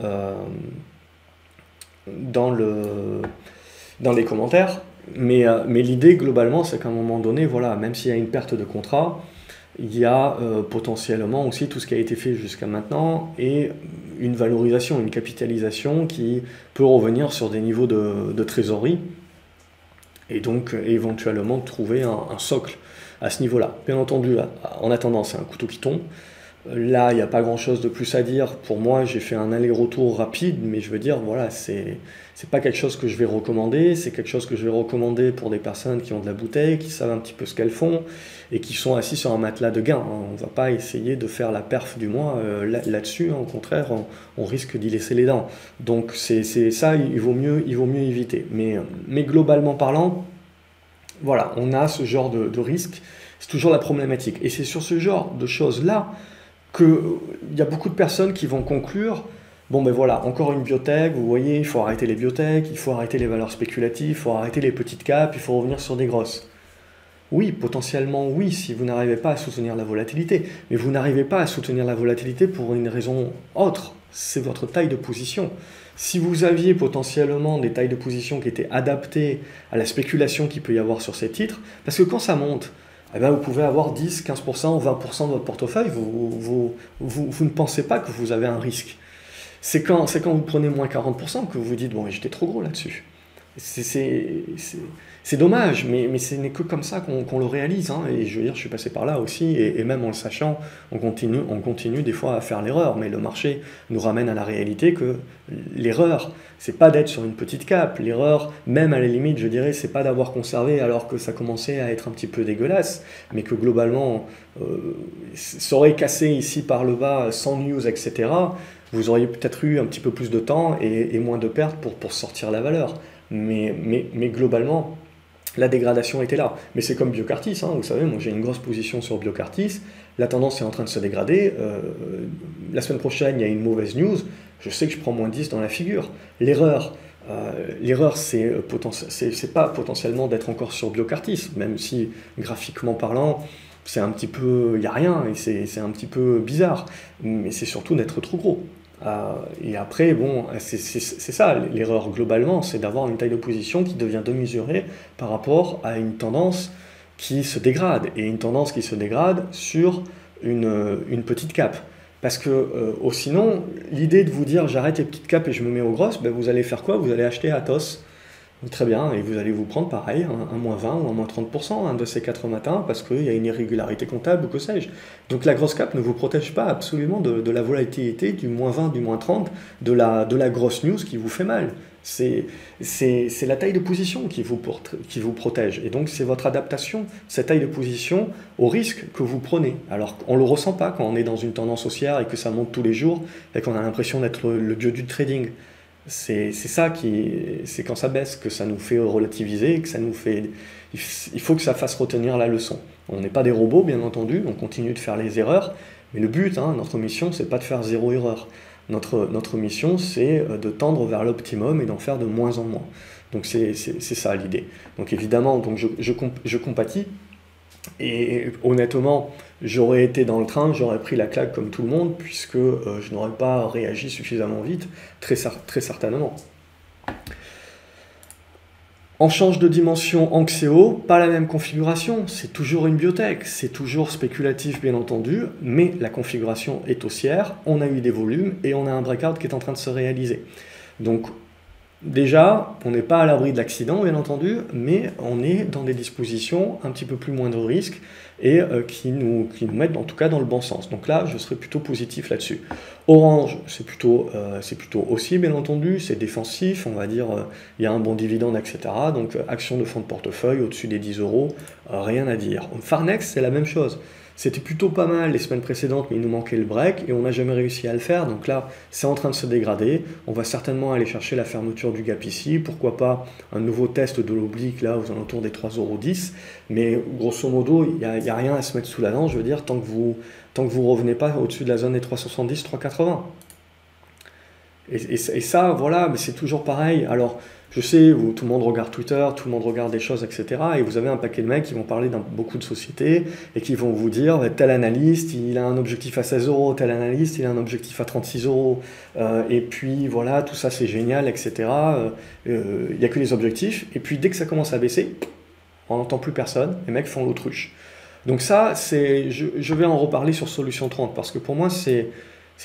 les commentaires. Mais l'idée, globalement, c'est qu'à un moment donné, voilà, même s'il y a une perte de contrat, il y a potentiellement aussi tout ce qui a été fait jusqu'à maintenant et une valorisation, une capitalisation qui peut revenir sur des niveaux de trésorerie et donc éventuellement trouver un socle à ce niveau-là. Bien entendu, en attendant, c'est un couteau qui tombe. Là, il n'y a pas grand-chose de plus à dire. Pour moi, j'ai fait un aller-retour rapide, mais je veux dire, voilà, c'est pas quelque chose que je vais recommander. C'est quelque chose que je vais recommander pour des personnes qui ont de la bouteille, qui savent un petit peu ce qu'elles font et qui sont assis sur un matelas de gain, hein. On ne va pas essayer de faire la perf du mois là-dessus. Au contraire, on risque d'y laisser les dents. Donc, c'est ça, il vaut mieux éviter. Mais globalement parlant, voilà, on a ce genre de risque. C'est toujours la problématique. Et c'est sur ce genre de choses-là qu'il y a beaucoup de personnes qui vont conclure Bon ben voilà, encore une biotech, vous voyez, il faut arrêter les biotech, il faut arrêter les valeurs spéculatives, il faut arrêter les petites caps, il faut revenir sur des grosses. Oui, potentiellement oui, si vous n'arrivez pas à soutenir la volatilité. Mais vous n'arrivez pas à soutenir la volatilité pour une raison autre, c'est votre taille de position. Si vous aviez potentiellement des tailles de position qui étaient adaptées à la spéculation qu'il peut y avoir sur ces titres, parce que quand ça monte, eh bien vous pouvez avoir 10, 15% ou 20% de votre portefeuille, vous ne pensez pas que vous avez un risque. C'est quand vous prenez moins 40% que vous vous dites, bon, j'étais trop gros là-dessus. C'est dommage, mais ce n'est que comme ça qu'on le réalise. Hein. Et je veux dire, je suis passé par là aussi, et même en le sachant, on continue des fois à faire l'erreur. Mais le marché nous ramène à la réalité que l'erreur, c'est pas d'être sur une petite cape. L'erreur, même à la limite, je dirais, c'est pas d'avoir conservé alors que ça commençait à être un petit peu dégueulasse, mais que globalement, ça aurait cassé ici par le bas sans news, etc. Vous auriez peut-être eu un petit peu plus de temps et moins de pertes pour sortir la valeur. Mais globalement, la dégradation était là. Mais c'est comme Biocartis, hein, vous savez, moi j'ai une grosse position sur Biocartis, la tendance est en train de se dégrader, la semaine prochaine il y a une mauvaise news, je sais que je prends moins 10 dans la figure. L'erreur, c'est pas potentiellement d'être encore sur Biocartis, même si graphiquement parlant, c'est un petit peu, il n'y a rien, et c'est un petit peu bizarre, mais c'est surtout d'être trop gros. Et après, bon, c'est ça, l'erreur globalement, c'est d'avoir une taille de position qui devient démesurée par rapport à une tendance qui se dégrade, et une tendance qui se dégrade sur une petite cape. Parce que sinon, l'idée de vous dire j'arrête les petites capes et je me mets aux grosses, ben, vous allez faire quoi? Vous allez acheter Atos. Très bien, et vous allez vous prendre pareil, un moins 20 ou un moins 30% un de ces 4 matins parce qu'il y a une irrégularité comptable ou que sais-je. Donc la grosse cap ne vous protège pas absolument de la volatilité, du moins 20, du moins 30, de la grosse news qui vous fait mal. C'est la taille de position qui vous protège. Et donc c'est votre adaptation, cette taille de position, au risque que vous prenez. Alors on ne le ressent pas quand on est dans une tendance haussière et que ça monte tous les jours et qu'on a l'impression d'être le dieu du trading. C'est quand ça baisse que ça nous fait relativiser, que ça nous fait. Il faut que ça fasse retenir la leçon. On n'est pas des robots, bien entendu, on continue de faire les erreurs, mais le but, hein, notre mission, c'est pas de faire zéro erreur. Notre mission, c'est de tendre vers l'optimum et d'en faire de moins en moins. Donc c'est ça l'idée. Donc évidemment, donc je compatis. Et honnêtement, j'aurais été dans le train, j'aurais pris la claque comme tout le monde, puisque je n'aurais pas réagi suffisamment vite, très certainement. On change de dimension en Xéo, pas la même configuration, c'est toujours une biotech, c'est toujours spéculatif bien entendu, mais la configuration est haussière, on a eu des volumes et on a un breakout qui est en train de se réaliser. Donc déjà, on n'est pas à l'abri de l'accident, bien entendu, mais on est dans des dispositions un petit peu plus moindre risque et qui nous mettent en tout cas dans le bon sens. Donc là, je serais plutôt positif là-dessus. Orange, c'est plutôt haussier, bien entendu, c'est défensif, on va dire, il y a un bon dividende, etc. Donc action de fonds de portefeuille au-dessus des 10 euros, rien à dire. Farnex, c'est la même chose. C'était plutôt pas mal les semaines précédentes, mais il nous manquait le break et on n'a jamais réussi à le faire. Donc là, c'est en train de se dégrader. On va certainement aller chercher la fermeture du gap ici. Pourquoi pas un nouveau test de l'oblique là aux alentours des 3,10 €. Mais grosso modo, il n'y a rien à se mettre sous la dent, je veux dire, tant que vous ne revenez pas au-dessus de la zone des 3,70, 3,80. Et ça, voilà, mais c'est toujours pareil. Alors, je sais, tout le monde regarde Twitter, tout le monde regarde des choses, etc. Et vous avez un paquet de mecs qui vont parler dans beaucoup de sociétés et qui vont vous dire, tel analyste, il a un objectif à 16 €, tel analyste, il a un objectif à 36 €. Et puis, voilà, tout ça, c'est génial, etc. Il n'y a que les objectifs. Et puis, dès que ça commence à baisser, on n'entend plus personne. Les mecs font l'autruche. Donc ça, je vais en reparler sur Solution 30 parce que pour moi, c'est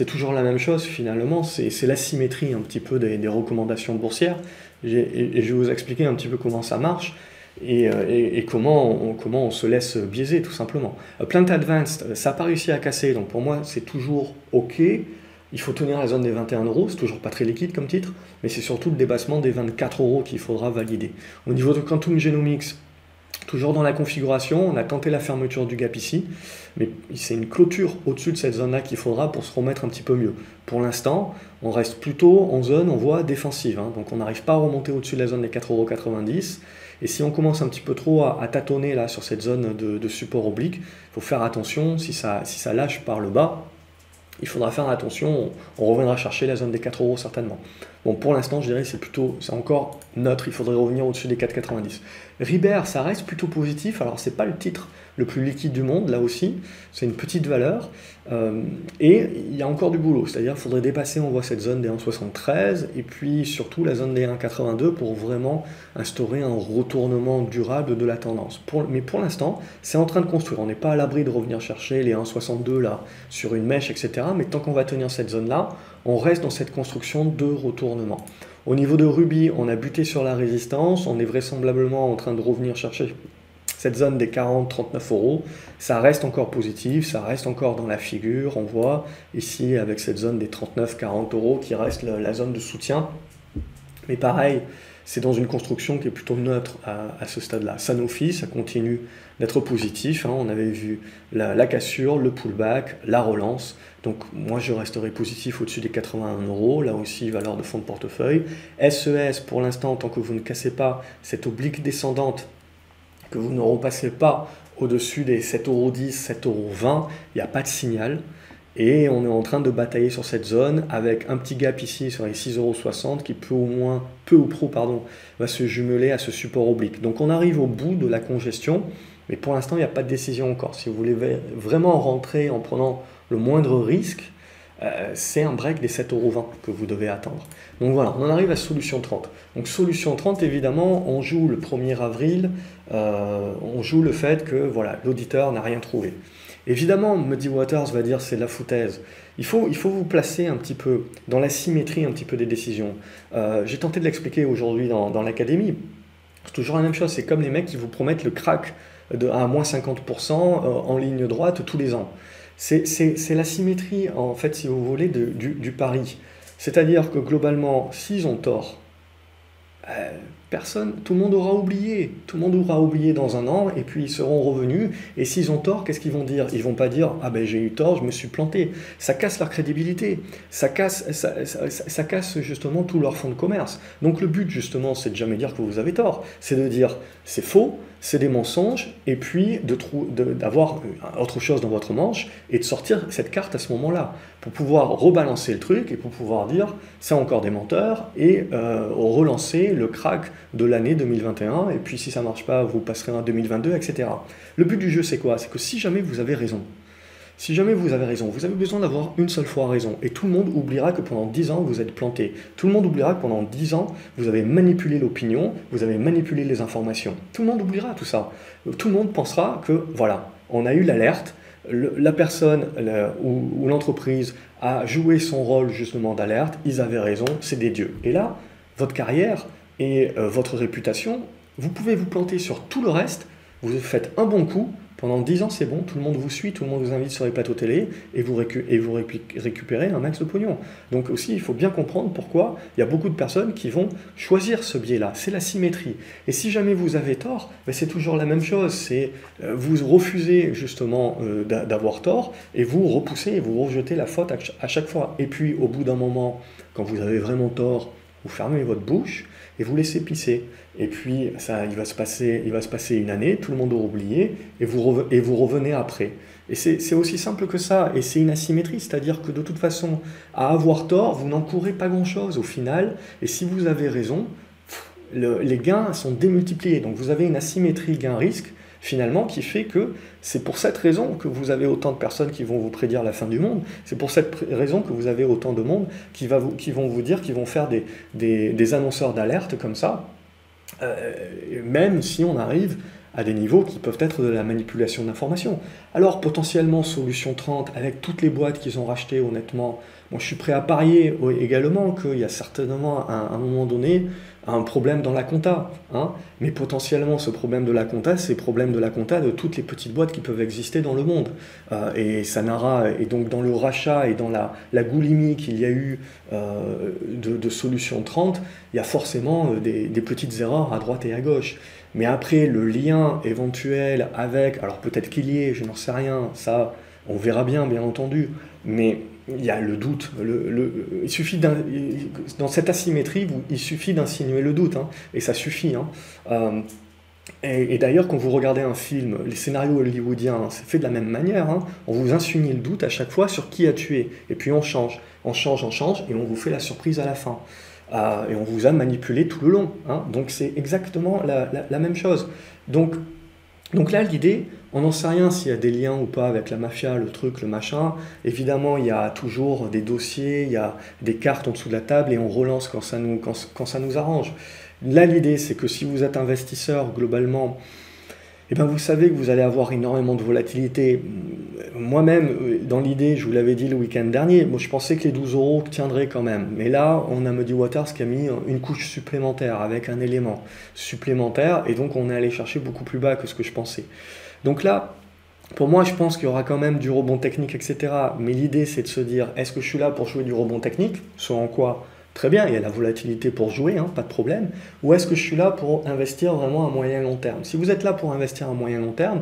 toujours la même chose finalement, c'est l'asymétrie un petit peu des recommandations boursières et je vais vous expliquer un petit peu comment ça marche et comment on se laisse biaiser tout simplement. Plant Advanced, ça n'a pas réussi à casser, donc pour moi c'est toujours ok, il faut tenir la zone des 21 €, c'est toujours pas très liquide comme titre, mais c'est surtout le dépassement des 24 € qu'il faudra valider. Au niveau de Quantum Genomics, toujours dans la configuration, on a tenté la fermeture du gap ici, mais c'est une clôture au-dessus de cette zone-là qu'il faudra pour se remettre un petit peu mieux. Pour l'instant, on reste plutôt en zone, on voit, défensive, hein, donc on n'arrive pas à remonter au-dessus de la zone des 4,90 €, et si on commence un petit peu trop à tâtonner là sur cette zone de support oblique, il faut faire attention, si ça lâche par le bas, il faudra faire attention, on reviendra chercher la zone des 4 euros certainement. Bon, pour l'instant, je dirais que c'est encore neutre, il faudrait revenir au-dessus des 4,90. Ribert, ça reste plutôt positif, alors c'est pas le titre le plus liquide du monde, là aussi, c'est une petite valeur, et il y a encore du boulot, c'est-à-dire qu'il faudrait dépasser, on voit cette zone des 1,73, et puis surtout la zone des 1,82 pour vraiment instaurer un retournement durable de la tendance. Mais pour l'instant, c'est en train de construire, on n'est pas à l'abri de revenir chercher les 1,62 là, sur une mèche, etc., mais tant qu'on va tenir cette zone-là, on reste dans cette construction de retournement. Au niveau de Ruby, on a buté sur la résistance, on est vraisemblablement en train de revenir chercher cette zone des 40-39 euros. Ça reste encore positif, ça reste encore dans la figure, on voit ici avec cette zone des 39-40 euros qui reste la zone de soutien. Mais pareil, c'est dans une construction qui est plutôt neutre à ce stade-là. Sanofi, ça continue d'être positif, hein. On avait vu la cassure, le pullback, la relance. Donc moi je resterai positif au-dessus des 81 euros, là aussi valeur de fonds de portefeuille. SES, pour l'instant, tant que vous ne cassez pas cette oblique descendante, que vous ne repassez pas au-dessus des 7,10 €, 7,20 €, il n'y a pas de signal. Et on est en train de batailler sur cette zone avec un petit gap ici sur les 6,60 € qui peu ou prou, va se jumeler à ce support oblique. Donc on arrive au bout de la congestion, mais pour l'instant il n'y a pas de décision encore. Si vous voulez vraiment rentrer en prenant le moindre risque, c'est un break des 7,20 € que vous devez attendre. Donc voilà, on en arrive à solution 30. Donc solution 30, évidemment, on joue le 1er avril, on joue le fait que voilà, l'auditeur n'a rien trouvé. Évidemment, Muddy Waters va dire c'est de la foutaise. Il faut vous placer un petit peu dans la symétrie un petit peu des décisions. J'ai tenté de l'expliquer aujourd'hui dans l'académie. C'est toujours la même chose, c'est comme les mecs qui vous promettent le crack à moins 50% en ligne droite tous les ans. C'est la symétrie, en fait, si vous voulez, du pari. C'est-à-dire que globalement, s'ils ont tort, tout le monde aura oublié. Tout le monde aura oublié dans un an, et puis ils seront revenus. Et s'ils ont tort, qu'est-ce qu'ils vont dire? Ils vont pas dire « Ah ben j'ai eu tort, je me suis planté ». Ça casse leur crédibilité. Ça casse justement tout leur fonds de commerce. Donc le but, justement, c'est de jamais dire que vous avez tort. C'est de dire « C'est faux ». C'est des mensonges, et puis d'avoir autre chose dans votre manche et de sortir cette carte à ce moment-là pour pouvoir rebalancer le truc et pour pouvoir dire c'est encore des menteurs et relancer le crack de l'année 2021, et puis si ça ne marche pas, vous passerez en 2022, etc. Le but du jeu, c'est quoi? C'est que si jamais vous avez raison, vous avez besoin d'avoir une seule fois raison. Et tout le monde oubliera que pendant 10 ans, vous êtes planté. Tout le monde oubliera que pendant 10 ans, vous avez manipulé l'opinion, vous avez manipulé les informations. Tout le monde oubliera tout ça. Tout le monde pensera que, voilà, on a eu l'alerte, la personne ou l'entreprise a joué son rôle justement d'alerte, ils avaient raison, c'est des dieux. Et là, votre carrière et votre réputation, vous pouvez vous planter sur tout le reste, vous faites un bon coup, pendant 10 ans, c'est bon, tout le monde vous suit, tout le monde vous invite sur les plateaux télé et vous récupérez un max de pognon. Donc aussi, il faut bien comprendre pourquoi il y a beaucoup de personnes qui vont choisir ce biais-là. C'est la symétrie. Et si jamais vous avez tort, ben c'est toujours la même chose. C'est vous refusez justement d'avoir tort et vous repoussez et vous rejetez la faute à chaque fois. Et puis, au bout d'un moment, quand vous avez vraiment tort, vous fermez votre bouche et vous laissez pisser. Et puis, il va se passer une année, tout le monde aura oublié, et vous revenez après. Et c'est aussi simple que ça, et c'est une asymétrie, c'est-à-dire que de toute façon, à avoir tort, vous n'encourez pas grand-chose au final, et si vous avez raison, les gains sont démultipliés. Donc vous avez une asymétrie gain-risque, finalement, qui fait que c'est pour cette raison que vous avez autant de personnes qui vont vous prédire la fin du monde, c'est pour cette raison que vous avez autant de monde qui vont vous dire, qui vont faire des annonceurs d'alerte comme ça, même si on arrive à des niveaux qui peuvent être de la manipulation d'informations. Alors potentiellement solution 30, avec toutes les boîtes qu'ils ont rachetées, honnêtement, moi je suis prêt à parier également qu'il y a certainement à un moment donné un problème dans la compta, hein, mais potentiellement ce problème de la compta, c'est le problème de la compta de toutes les petites boîtes qui peuvent exister dans le monde. Et donc dans le rachat et dans la goulimie qu'il y a eu de solution 30, il y a forcément des petites erreurs à droite et à gauche. Mais après, le lien éventuel avec, alors peut-être qu'il y est, je n'en sais rien, ça, on verra bien entendu, mais il y a le doute. Il suffit dans cette asymétrie, il suffit d'insinuer le doute, hein, et ça suffit. Hein. Et d'ailleurs, quand vous regardez un film, les scénarios hollywoodiens, hein, c'est fait de la même manière, hein. On vous insinue le doute à chaque fois sur qui a tué. Et puis on change, et on vous fait la surprise à la fin. Et on vous a manipulé tout le long, hein. Donc c'est exactement la même chose. Donc, donc là, l'idée, on n'en sait rien s'il y a des liens ou pas avec la mafia, le truc, le machin. Évidemment, il y a toujours des dossiers, il y a des cartes en dessous de la table et on relance quand ça nous arrange. Là, l'idée, c'est que si vous êtes investisseur, globalement, eh ben, vous savez que vous allez avoir énormément de volatilité. Moi-même, dans l'idée, je vous l'avais dit le week-end dernier, moi, je pensais que les 12 euros tiendraient quand même. Mais là, on a Muddy Waters qui a mis une couche supplémentaire avec un élément supplémentaire. Et donc, on est allé chercher beaucoup plus bas que ce que je pensais. Donc là, pour moi, je pense qu'il y aura quand même du rebond technique, etc. Mais l'idée, c'est de se dire, est-ce que je suis là pour jouer du rebond technique? Selon quoi? Très bien, il y a la volatilité pour jouer, hein, pas de problème. Ou est-ce que je suis là pour investir vraiment à moyen long terme? Si vous êtes là pour investir à moyen long terme,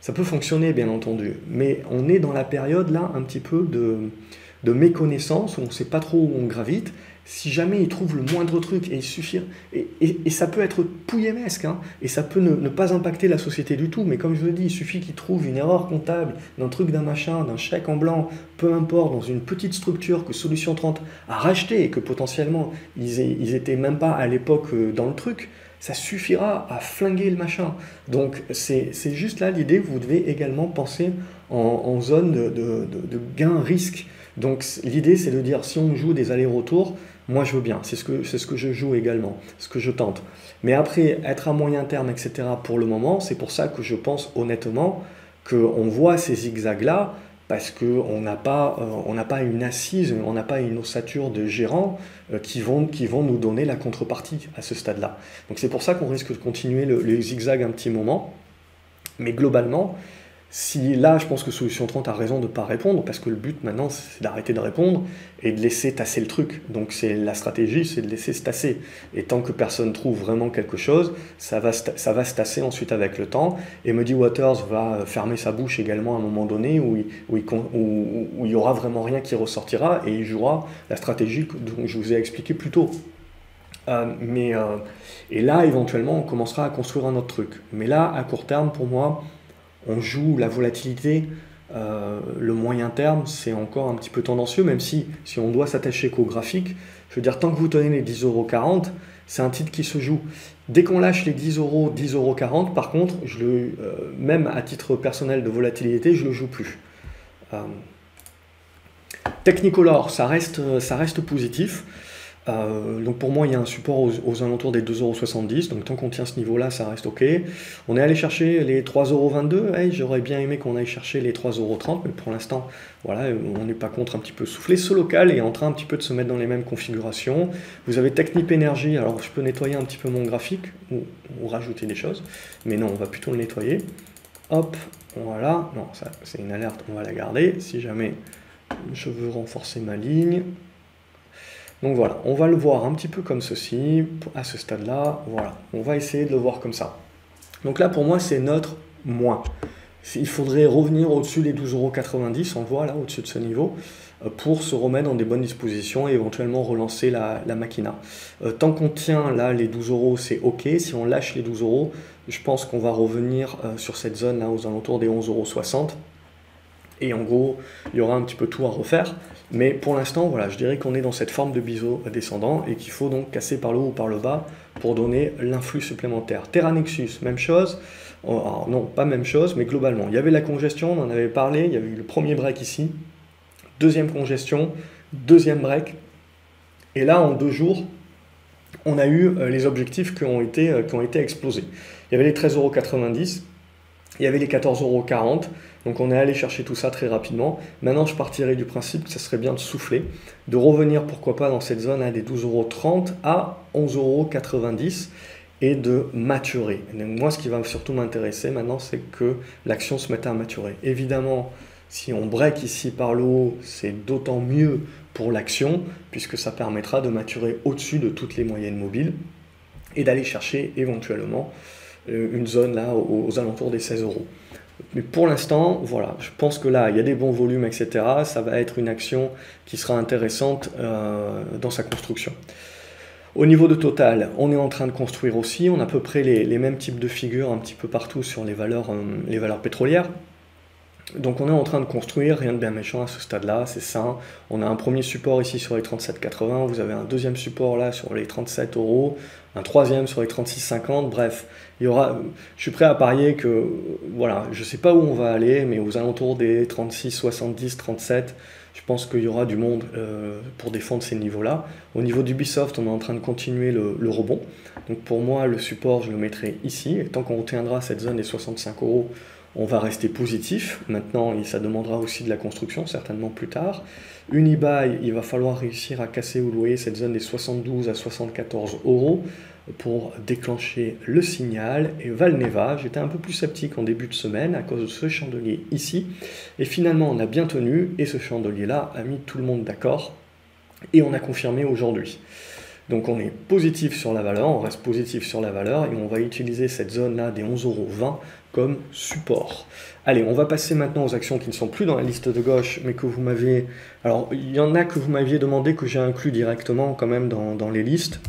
ça peut fonctionner, bien entendu. Mais on est dans la période, là, un petit peu de méconnaissance, où on ne sait pas trop où on gravite. Si jamais il trouve le moindre truc, et il suffit, et ça peut être pouillemesque, hein, et ça peut ne pas impacter la société du tout, mais comme je vous l'ai dit, il suffit qu'il trouve une erreur comptable, d'un truc, d'un machin, d'un chèque en blanc, peu importe, dans une petite structure que Solution 30 a racheté, et que potentiellement, ils étaient même pas à l'époque dans le truc, ça suffira à flinguer le machin. Donc c'est juste là l'idée, vous devez également penser en zone de gain-risque. Donc l'idée c'est de dire si on joue des allers-retours, moi je veux bien, c'est ce que je joue également, ce que je tente. Mais après, être à moyen terme, etc. pour le moment, c'est pour ça que je pense honnêtement qu'on voit ces zigzags-là, parce qu'on n'a pas une assise, on n'a pas une ossature de gérants qui vont nous donner la contrepartie à ce stade-là. Donc c'est pour ça qu'on risque de continuer les zigzags un petit moment, mais globalement, si là, je pense que Solution 30 a raison de ne pas répondre, parce que le but maintenant, c'est d'arrêter de répondre et de laisser tasser le truc. Donc la stratégie, c'est de laisser se tasser. Et tant que personne trouve vraiment quelque chose, ça va se tasser ensuite avec le temps. Et Muddy Waters va fermer sa bouche également à un moment donné où il y aura vraiment rien qui ressortira et il jouera la stratégie dont je vous ai expliqué plus tôt. Et là, éventuellement, on commencera à construire un autre truc. Mais là, à court terme, pour moi, on joue la volatilité, le moyen terme, c'est encore un petit peu tendancieux, même si on doit s'attacher qu'au graphique. Je veux dire, tant que vous tenez les 10,40 €, c'est un titre qui se joue. Dès qu'on lâche les 10 euros, 10,40 €, par contre, même à titre personnel de volatilité, je ne le joue plus. Technicolor, ça reste positif. Donc pour moi, il y a un support aux alentours des 2,70 €. Donc tant qu'on tient ce niveau-là, ça reste OK. On est allé chercher les 3,22 €. Hey, j'aurais bien aimé qu'on aille chercher les 3,30 €, mais pour l'instant, voilà, on n'est pas contre un petit peu souffler. Ce local est en train un petit peu de se mettre dans les mêmes configurations. Vous avez Technip Energy. Alors je peux nettoyer un petit peu mon graphique ou rajouter des choses. Mais non, on va plutôt le nettoyer. Hop, voilà. Non, ça c'est une alerte, on va la garder. Si jamais je veux renforcer ma ligne. Donc voilà, on va le voir un petit peu comme ceci, à ce stade-là, voilà. On va essayer de le voir comme ça. Donc là, pour moi, c'est notre moins. Il faudrait revenir au-dessus des 12,90 €, on le voit là, au-dessus de ce niveau, pour se remettre dans des bonnes dispositions et éventuellement relancer la machina. Tant qu'on tient là les 12 €, c'est OK. Si on lâche les 12 €, je pense qu'on va revenir sur cette zone-là, aux alentours des 11,60 €. Et en gros, il y aura un petit peu tout à refaire. Mais pour l'instant, voilà, je dirais qu'on est dans cette forme de biseau descendant et qu'il faut donc casser par le haut ou par le bas pour donner l'influx supplémentaire. Terra Nexus, même chose. Alors non, pas même chose, mais globalement. Il y avait la congestion, on en avait parlé, il y avait eu le premier break ici, deuxième congestion, deuxième break. Et là, en 2 jours, on a eu les objectifs qui ont été explosés. Il y avait les 13,90 €, il y avait les 14,40 €. Donc on est allé chercher tout ça très rapidement. Maintenant, je partirai du principe que ça serait bien de souffler, de revenir pourquoi pas dans cette zone des 12,30 € à 11,90 € et de maturer. Et donc, moi, ce qui va surtout m'intéresser maintenant, c'est que l'action se mette à maturer. Évidemment, si on break ici par le haut, c'est d'autant mieux pour l'action, puisque ça permettra de maturer au-dessus de toutes les moyennes mobiles et d'aller chercher éventuellement une zone là aux alentours des 16 €. Mais pour l'instant, voilà, je pense que là, il y a des bons volumes, etc. Ça va être une action qui sera intéressante dans sa construction. Au niveau de Total, on est en train de construire aussi, on a à peu près les mêmes types de figures un petit peu partout sur les valeurs pétrolières. Donc on est en train de construire, rien de bien méchant à ce stade-là, c'est sain. On a un premier support ici sur les 37,80, vous avez un deuxième support là sur les 37 euros, un troisième sur les 36,50, bref, je suis prêt à parier que, voilà, je ne sais pas où on va aller, mais aux alentours des 36, 70, 37, je pense qu'il y aura du monde pour défendre ces niveaux-là. Au niveau d'Ubisoft, on est en train de continuer le rebond. Donc pour moi, le support, je le mettrai ici, et tant qu'on tiendra cette zone des 65 euros, on va rester positif. Maintenant, ça demandera aussi de la construction, certainement plus tard. Unibail, il va falloir réussir à casser, vous le voyez, cette zone des 72 à 74 euros pour déclencher le signal. Et Valneva, j'étais un peu plus sceptique en début de semaine à cause de ce chandelier ici. Et finalement, on a bien tenu et ce chandelier-là a mis tout le monde d'accord. Et on a confirmé aujourd'hui. Donc on est positif sur la valeur, on reste positif sur la valeur et on va utiliser cette zone-là des 11,20 € comme support. Allez, on va passer maintenant aux actions qui ne sont plus dans la liste de gauche, mais que vous m'aviez... Alors, il y en a que vous m'aviez demandé que j'ai inclus directement quand même dans les listes,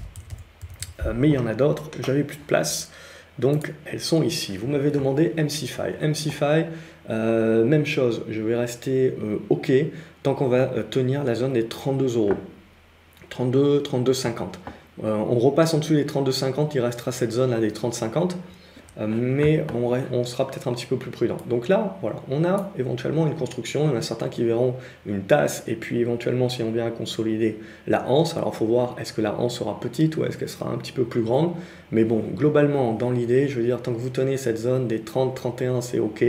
mais il y en a d'autres, j'avais plus de place, donc elles sont ici. Vous m'avez demandé MCFI. MCFI, même chose, je vais rester OK tant qu'on va tenir la zone des 32 €. 32, 32,50. On repasse en dessous des 32,50, il restera cette zone là des 30,50, mais on sera peut-être un petit peu plus prudent. Donc là, voilà, on a éventuellement une construction, il y en a certains qui verront une tasse, et puis éventuellement si on vient à consolider la anse, alors il faut voir est-ce que la anse sera petite ou est-ce qu'elle sera un petit peu plus grande, mais bon, globalement, dans l'idée, je veux dire, tant que vous tenez cette zone des 30, 31, c'est OK,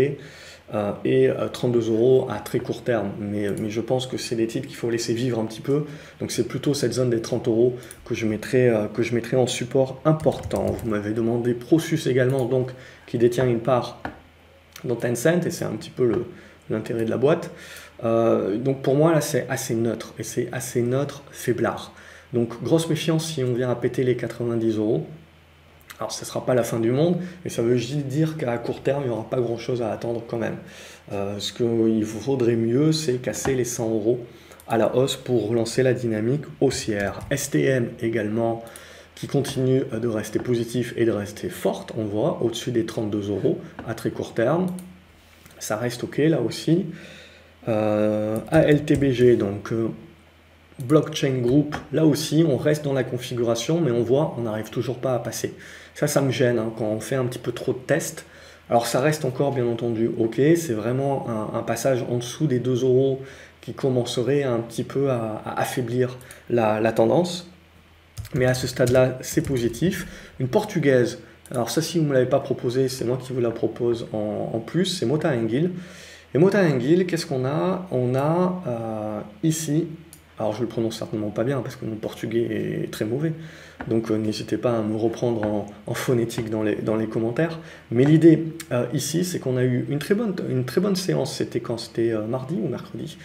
et 32 € à très court terme, mais je pense que c'est des titres qu'il faut laisser vivre un petit peu, donc c'est plutôt cette zone des 30 € que je mettrai en support important. Vous m'avez demandé Prosus également, donc qui détient une part dans Tencent, et c'est un petit peu l'intérêt de la boîte. Donc pour moi là c'est assez neutre, et c'est assez neutre, faiblard. Donc grosse méfiance si on vient à péter les 90 €. Alors, ce ne sera pas la fin du monde, mais ça veut juste dire qu'à court terme, il n'y aura pas grand-chose à attendre quand même. Ce qu'il faudrait mieux, c'est casser les 100 € à la hausse pour relancer la dynamique haussière. STM également, qui continue de rester positif et de rester forte, on voit, au-dessus des 32 € à très court terme. Ça reste OK là aussi. ALTBG, donc... Blockchain Group, là aussi, on reste dans la configuration, mais on voit, on n'arrive toujours pas à passer. Ça me gêne hein, quand on fait un petit peu trop de tests. Alors ça reste encore, bien entendu, OK, c'est vraiment un passage en dessous des 2 € qui commencerait un petit peu à affaiblir la tendance. Mais à ce stade-là, c'est positif. Une portugaise, alors ça, si vous ne me l'avez pas proposé, c'est moi qui vous la propose en plus, c'est Mota Enguil. Et Mota Enguil, qu'est-ce qu'on a? On a ici... Alors je le prononce certainement pas bien parce que mon portugais est très mauvais, donc n'hésitez pas à me reprendre en phonétique dans les commentaires. Mais l'idée ici, c'est qu'on a eu une très bonne séance, c'était quand? C'était mardi ou mercredi,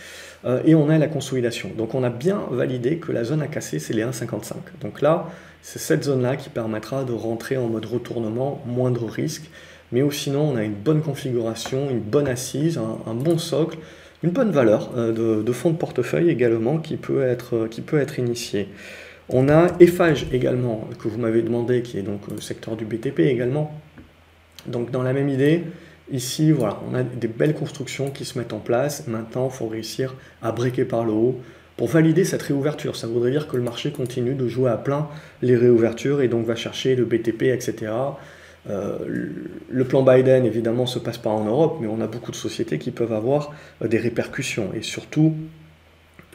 et on a la consolidation. Donc on a bien validé que la zone à casser, c'est les 1,55. Donc là, c'est cette zone-là qui permettra de rentrer en mode retournement, moindre risque, mais sinon on a une bonne configuration, une bonne assise, un bon socle, une bonne valeur de fonds de portefeuille également qui peut être initiée. On a Eiffage également, que vous m'avez demandé, qui est donc le secteur du BTP également. Donc dans la même idée, ici, voilà, on a des belles constructions qui se mettent en place. Maintenant, il faut réussir à breaker par le haut pour valider cette réouverture. Ça voudrait dire que le marché continue de jouer à plein les réouvertures et donc va chercher le BTP, etc. Le plan Biden, évidemment, ne se passe pas en Europe, mais on a beaucoup de sociétés qui peuvent avoir des répercussions. Et surtout,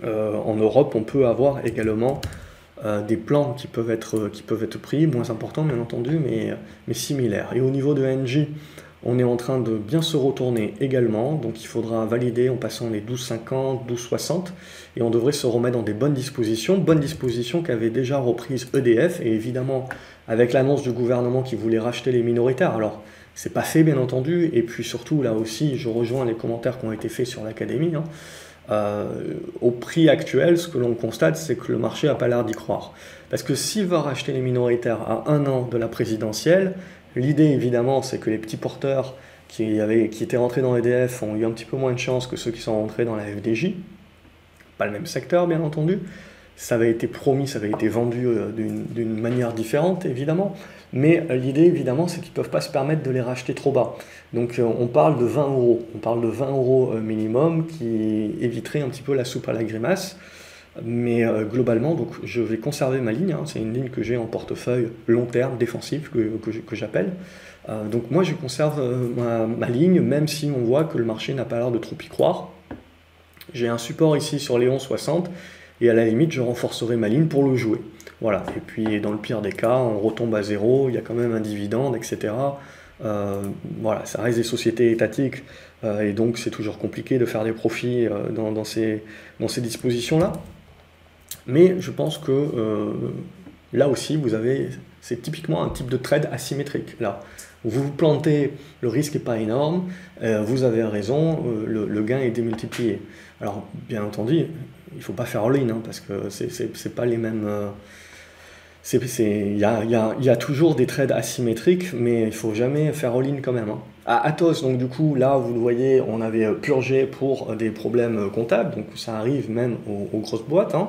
en Europe, on peut avoir également des plans qui peuvent être pris, moins importants, bien entendu, mais similaires. Et au niveau de Engie, on est en train de bien se retourner également, donc il faudra valider en passant les 12,50, 12,60, et on devrait se remettre dans des bonnes dispositions qu'avait déjà reprise EDF, et évidemment, avec l'annonce du gouvernement qui voulait racheter les minoritaires. Alors, c'est pas fait, bien entendu, et puis surtout, là aussi, je rejoins les commentaires qui ont été faits sur l'académie. Au prix actuel, ce que l'on constate, c'est que le marché n'a pas l'air d'y croire. Parce que s'il va racheter les minoritaires à 1 an de la présidentielle, l'idée, évidemment, c'est que les petits porteurs qui étaient rentrés dans EDF ont eu un petit peu moins de chance que ceux qui sont rentrés dans la FDJ. Pas le même secteur, bien entendu. ça avait été promis, ça avait été vendu d'une manière différente, évidemment. Mais l'idée, évidemment, c'est qu'ils ne peuvent pas se permettre de les racheter trop bas. Donc on parle de 20 euros. On parle de 20 euros minimum qui éviterait un petit peu la soupe à la grimace. Mais globalement, donc, je vais conserver ma ligne. Hein. C'est une ligne que j'ai en portefeuille long terme, défensif, que j'appelle. Donc moi, je conserve ma ligne, même si on voit que le marché n'a pas l'air de trop y croire. J'ai un support ici sur les 11,60. Et à la limite, je renforcerai ma ligne pour le jouer. Voilà. Et puis, dans le pire des cas, on retombe à zéro, il y a quand même un dividende, etc. Voilà, ça reste des sociétés étatiques, et donc c'est toujours compliqué de faire des profits dans ces dispositions-là. Mais je pense que là aussi, c'est typiquement un type de trade asymétrique. Là, vous vous plantez, le risque n'est pas énorme, vous avez raison, le gain est démultiplié. Alors, bien entendu, il ne faut pas faire all-in, hein, parce que c'est pas les mêmes... Il y a toujours des trades asymétriques, mais il ne faut jamais faire all-in quand même. Hein. À Atos, donc du coup, là, vous le voyez, on avait purgé pour des problèmes comptables, donc ça arrive même aux grosses boîtes. Hein.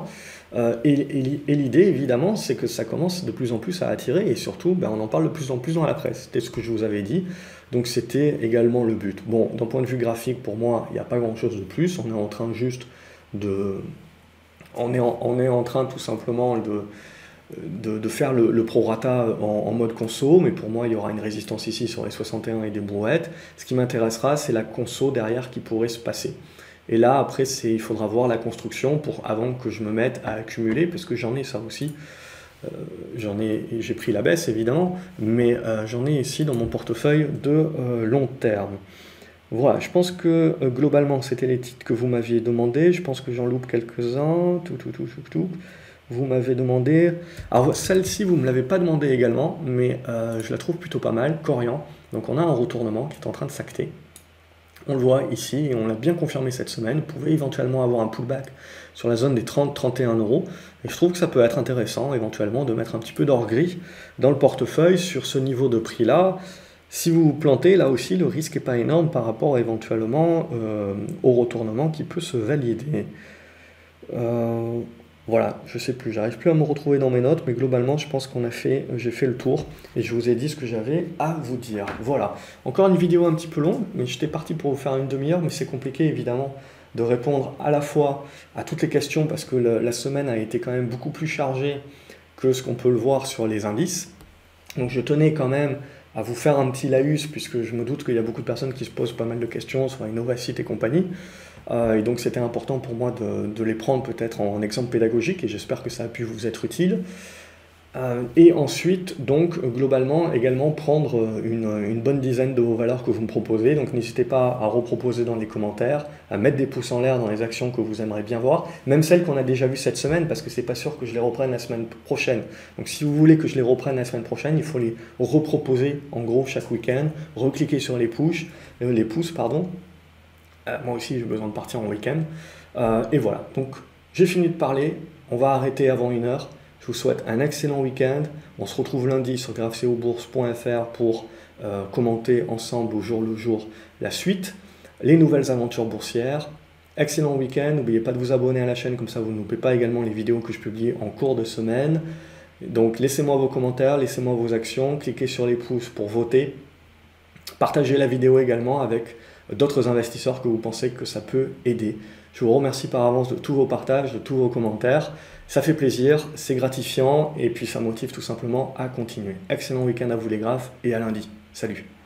Et l'idée, évidemment, c'est que ça commence de plus en plus à attirer, et surtout, ben, on en parle de plus en plus dans la presse. C'était ce que je vous avais dit, donc c'était également le but. Bon, d'un point de vue graphique, pour moi, il n'y a pas grand-chose de plus, on est en train juste on est en train tout simplement de faire le prorata en mode conso, mais pour moi il y aura une résistance ici sur les 61 et des brouettes. Ce qui m'intéressera, c'est la conso derrière qui pourrait se passer. Et là après il faudra voir la construction avant que je me mette à accumuler, parce que j'en ai ça aussi. J'ai pris la baisse évidemment, mais j'en ai ici dans mon portefeuille de long terme. Voilà, je pense que globalement c'était les titres que vous m'aviez demandé. Je pense que j'en loupe quelques-uns. Vous m'avez demandé. Alors celle-ci, vous ne me l'avez pas demandé également, mais je la trouve plutôt pas mal. Corian. Donc on a un retournement qui est en train de s'acter. On le voit ici et on l'a bien confirmé cette semaine. Vous pouvez éventuellement avoir un pullback sur la zone des 30-31 euros. Et je trouve que ça peut être intéressant éventuellement de mettre un petit peu d'or gris dans le portefeuille sur ce niveau de prix-là. Si vous vous plantez, là aussi, le risque n'est pas énorme par rapport éventuellement au retournement qui peut se valider. Voilà, je sais plus, j'arrive plus à me retrouver dans mes notes, mais globalement, je pense j'ai fait le tour et je vous ai dit ce que j'avais à vous dire. Voilà, encore une vidéo un petit peu longue, mais j'étais parti pour vous faire une demi-heure, mais c'est compliqué évidemment de répondre à la fois à toutes les questions parce que la semaine a été quand même beaucoup plus chargée que ce qu'on peut le voir sur les indices. Donc je tenais quand même à vous faire un petit laïus, puisque je me doute qu'il y a beaucoup de personnes qui se posent pas mal de questions sur InnovaSite et compagnie. Et donc c'était important pour moi de les prendre peut-être en exemple pédagogique, et j'espère que ça a pu vous être utile. Et ensuite, donc, globalement, également prendre une bonne dizaine de vos valeurs que vous me proposez. Donc n'hésitez pas à reproposer dans les commentaires, à mettre des pouces en l'air dans les actions que vous aimeriez bien voir, même celles qu'on a déjà vues cette semaine, parce que c'est pas sûr que je les reprenne la semaine prochaine. Donc si vous voulez que je les reprenne la semaine prochaine, il faut les reproposer en gros chaque week-end, recliquer sur les pouces, pardon. Moi aussi j'ai besoin de partir en week-end. Et voilà, donc j'ai fini de parler, on va arrêter avant 1h. Je vous souhaite un excellent week-end. On se retrouve lundi sur graphcobourse.fr pour commenter ensemble au jour le jour la suite, les nouvelles aventures boursières. Excellent week-end. N'oubliez pas de vous abonner à la chaîne, comme ça vous ne loupez pas également les vidéos que je publie en cours de semaine. Donc laissez-moi vos commentaires, laissez-moi vos actions, cliquez sur les pouces pour voter. Partagez la vidéo également avec d'autres investisseurs que vous pensez que ça peut aider. Je vous remercie par avance de tous vos partages, de tous vos commentaires. Ça fait plaisir, c'est gratifiant et puis ça motive tout simplement à continuer. Excellent week-end à vous les graphes et à lundi. Salut!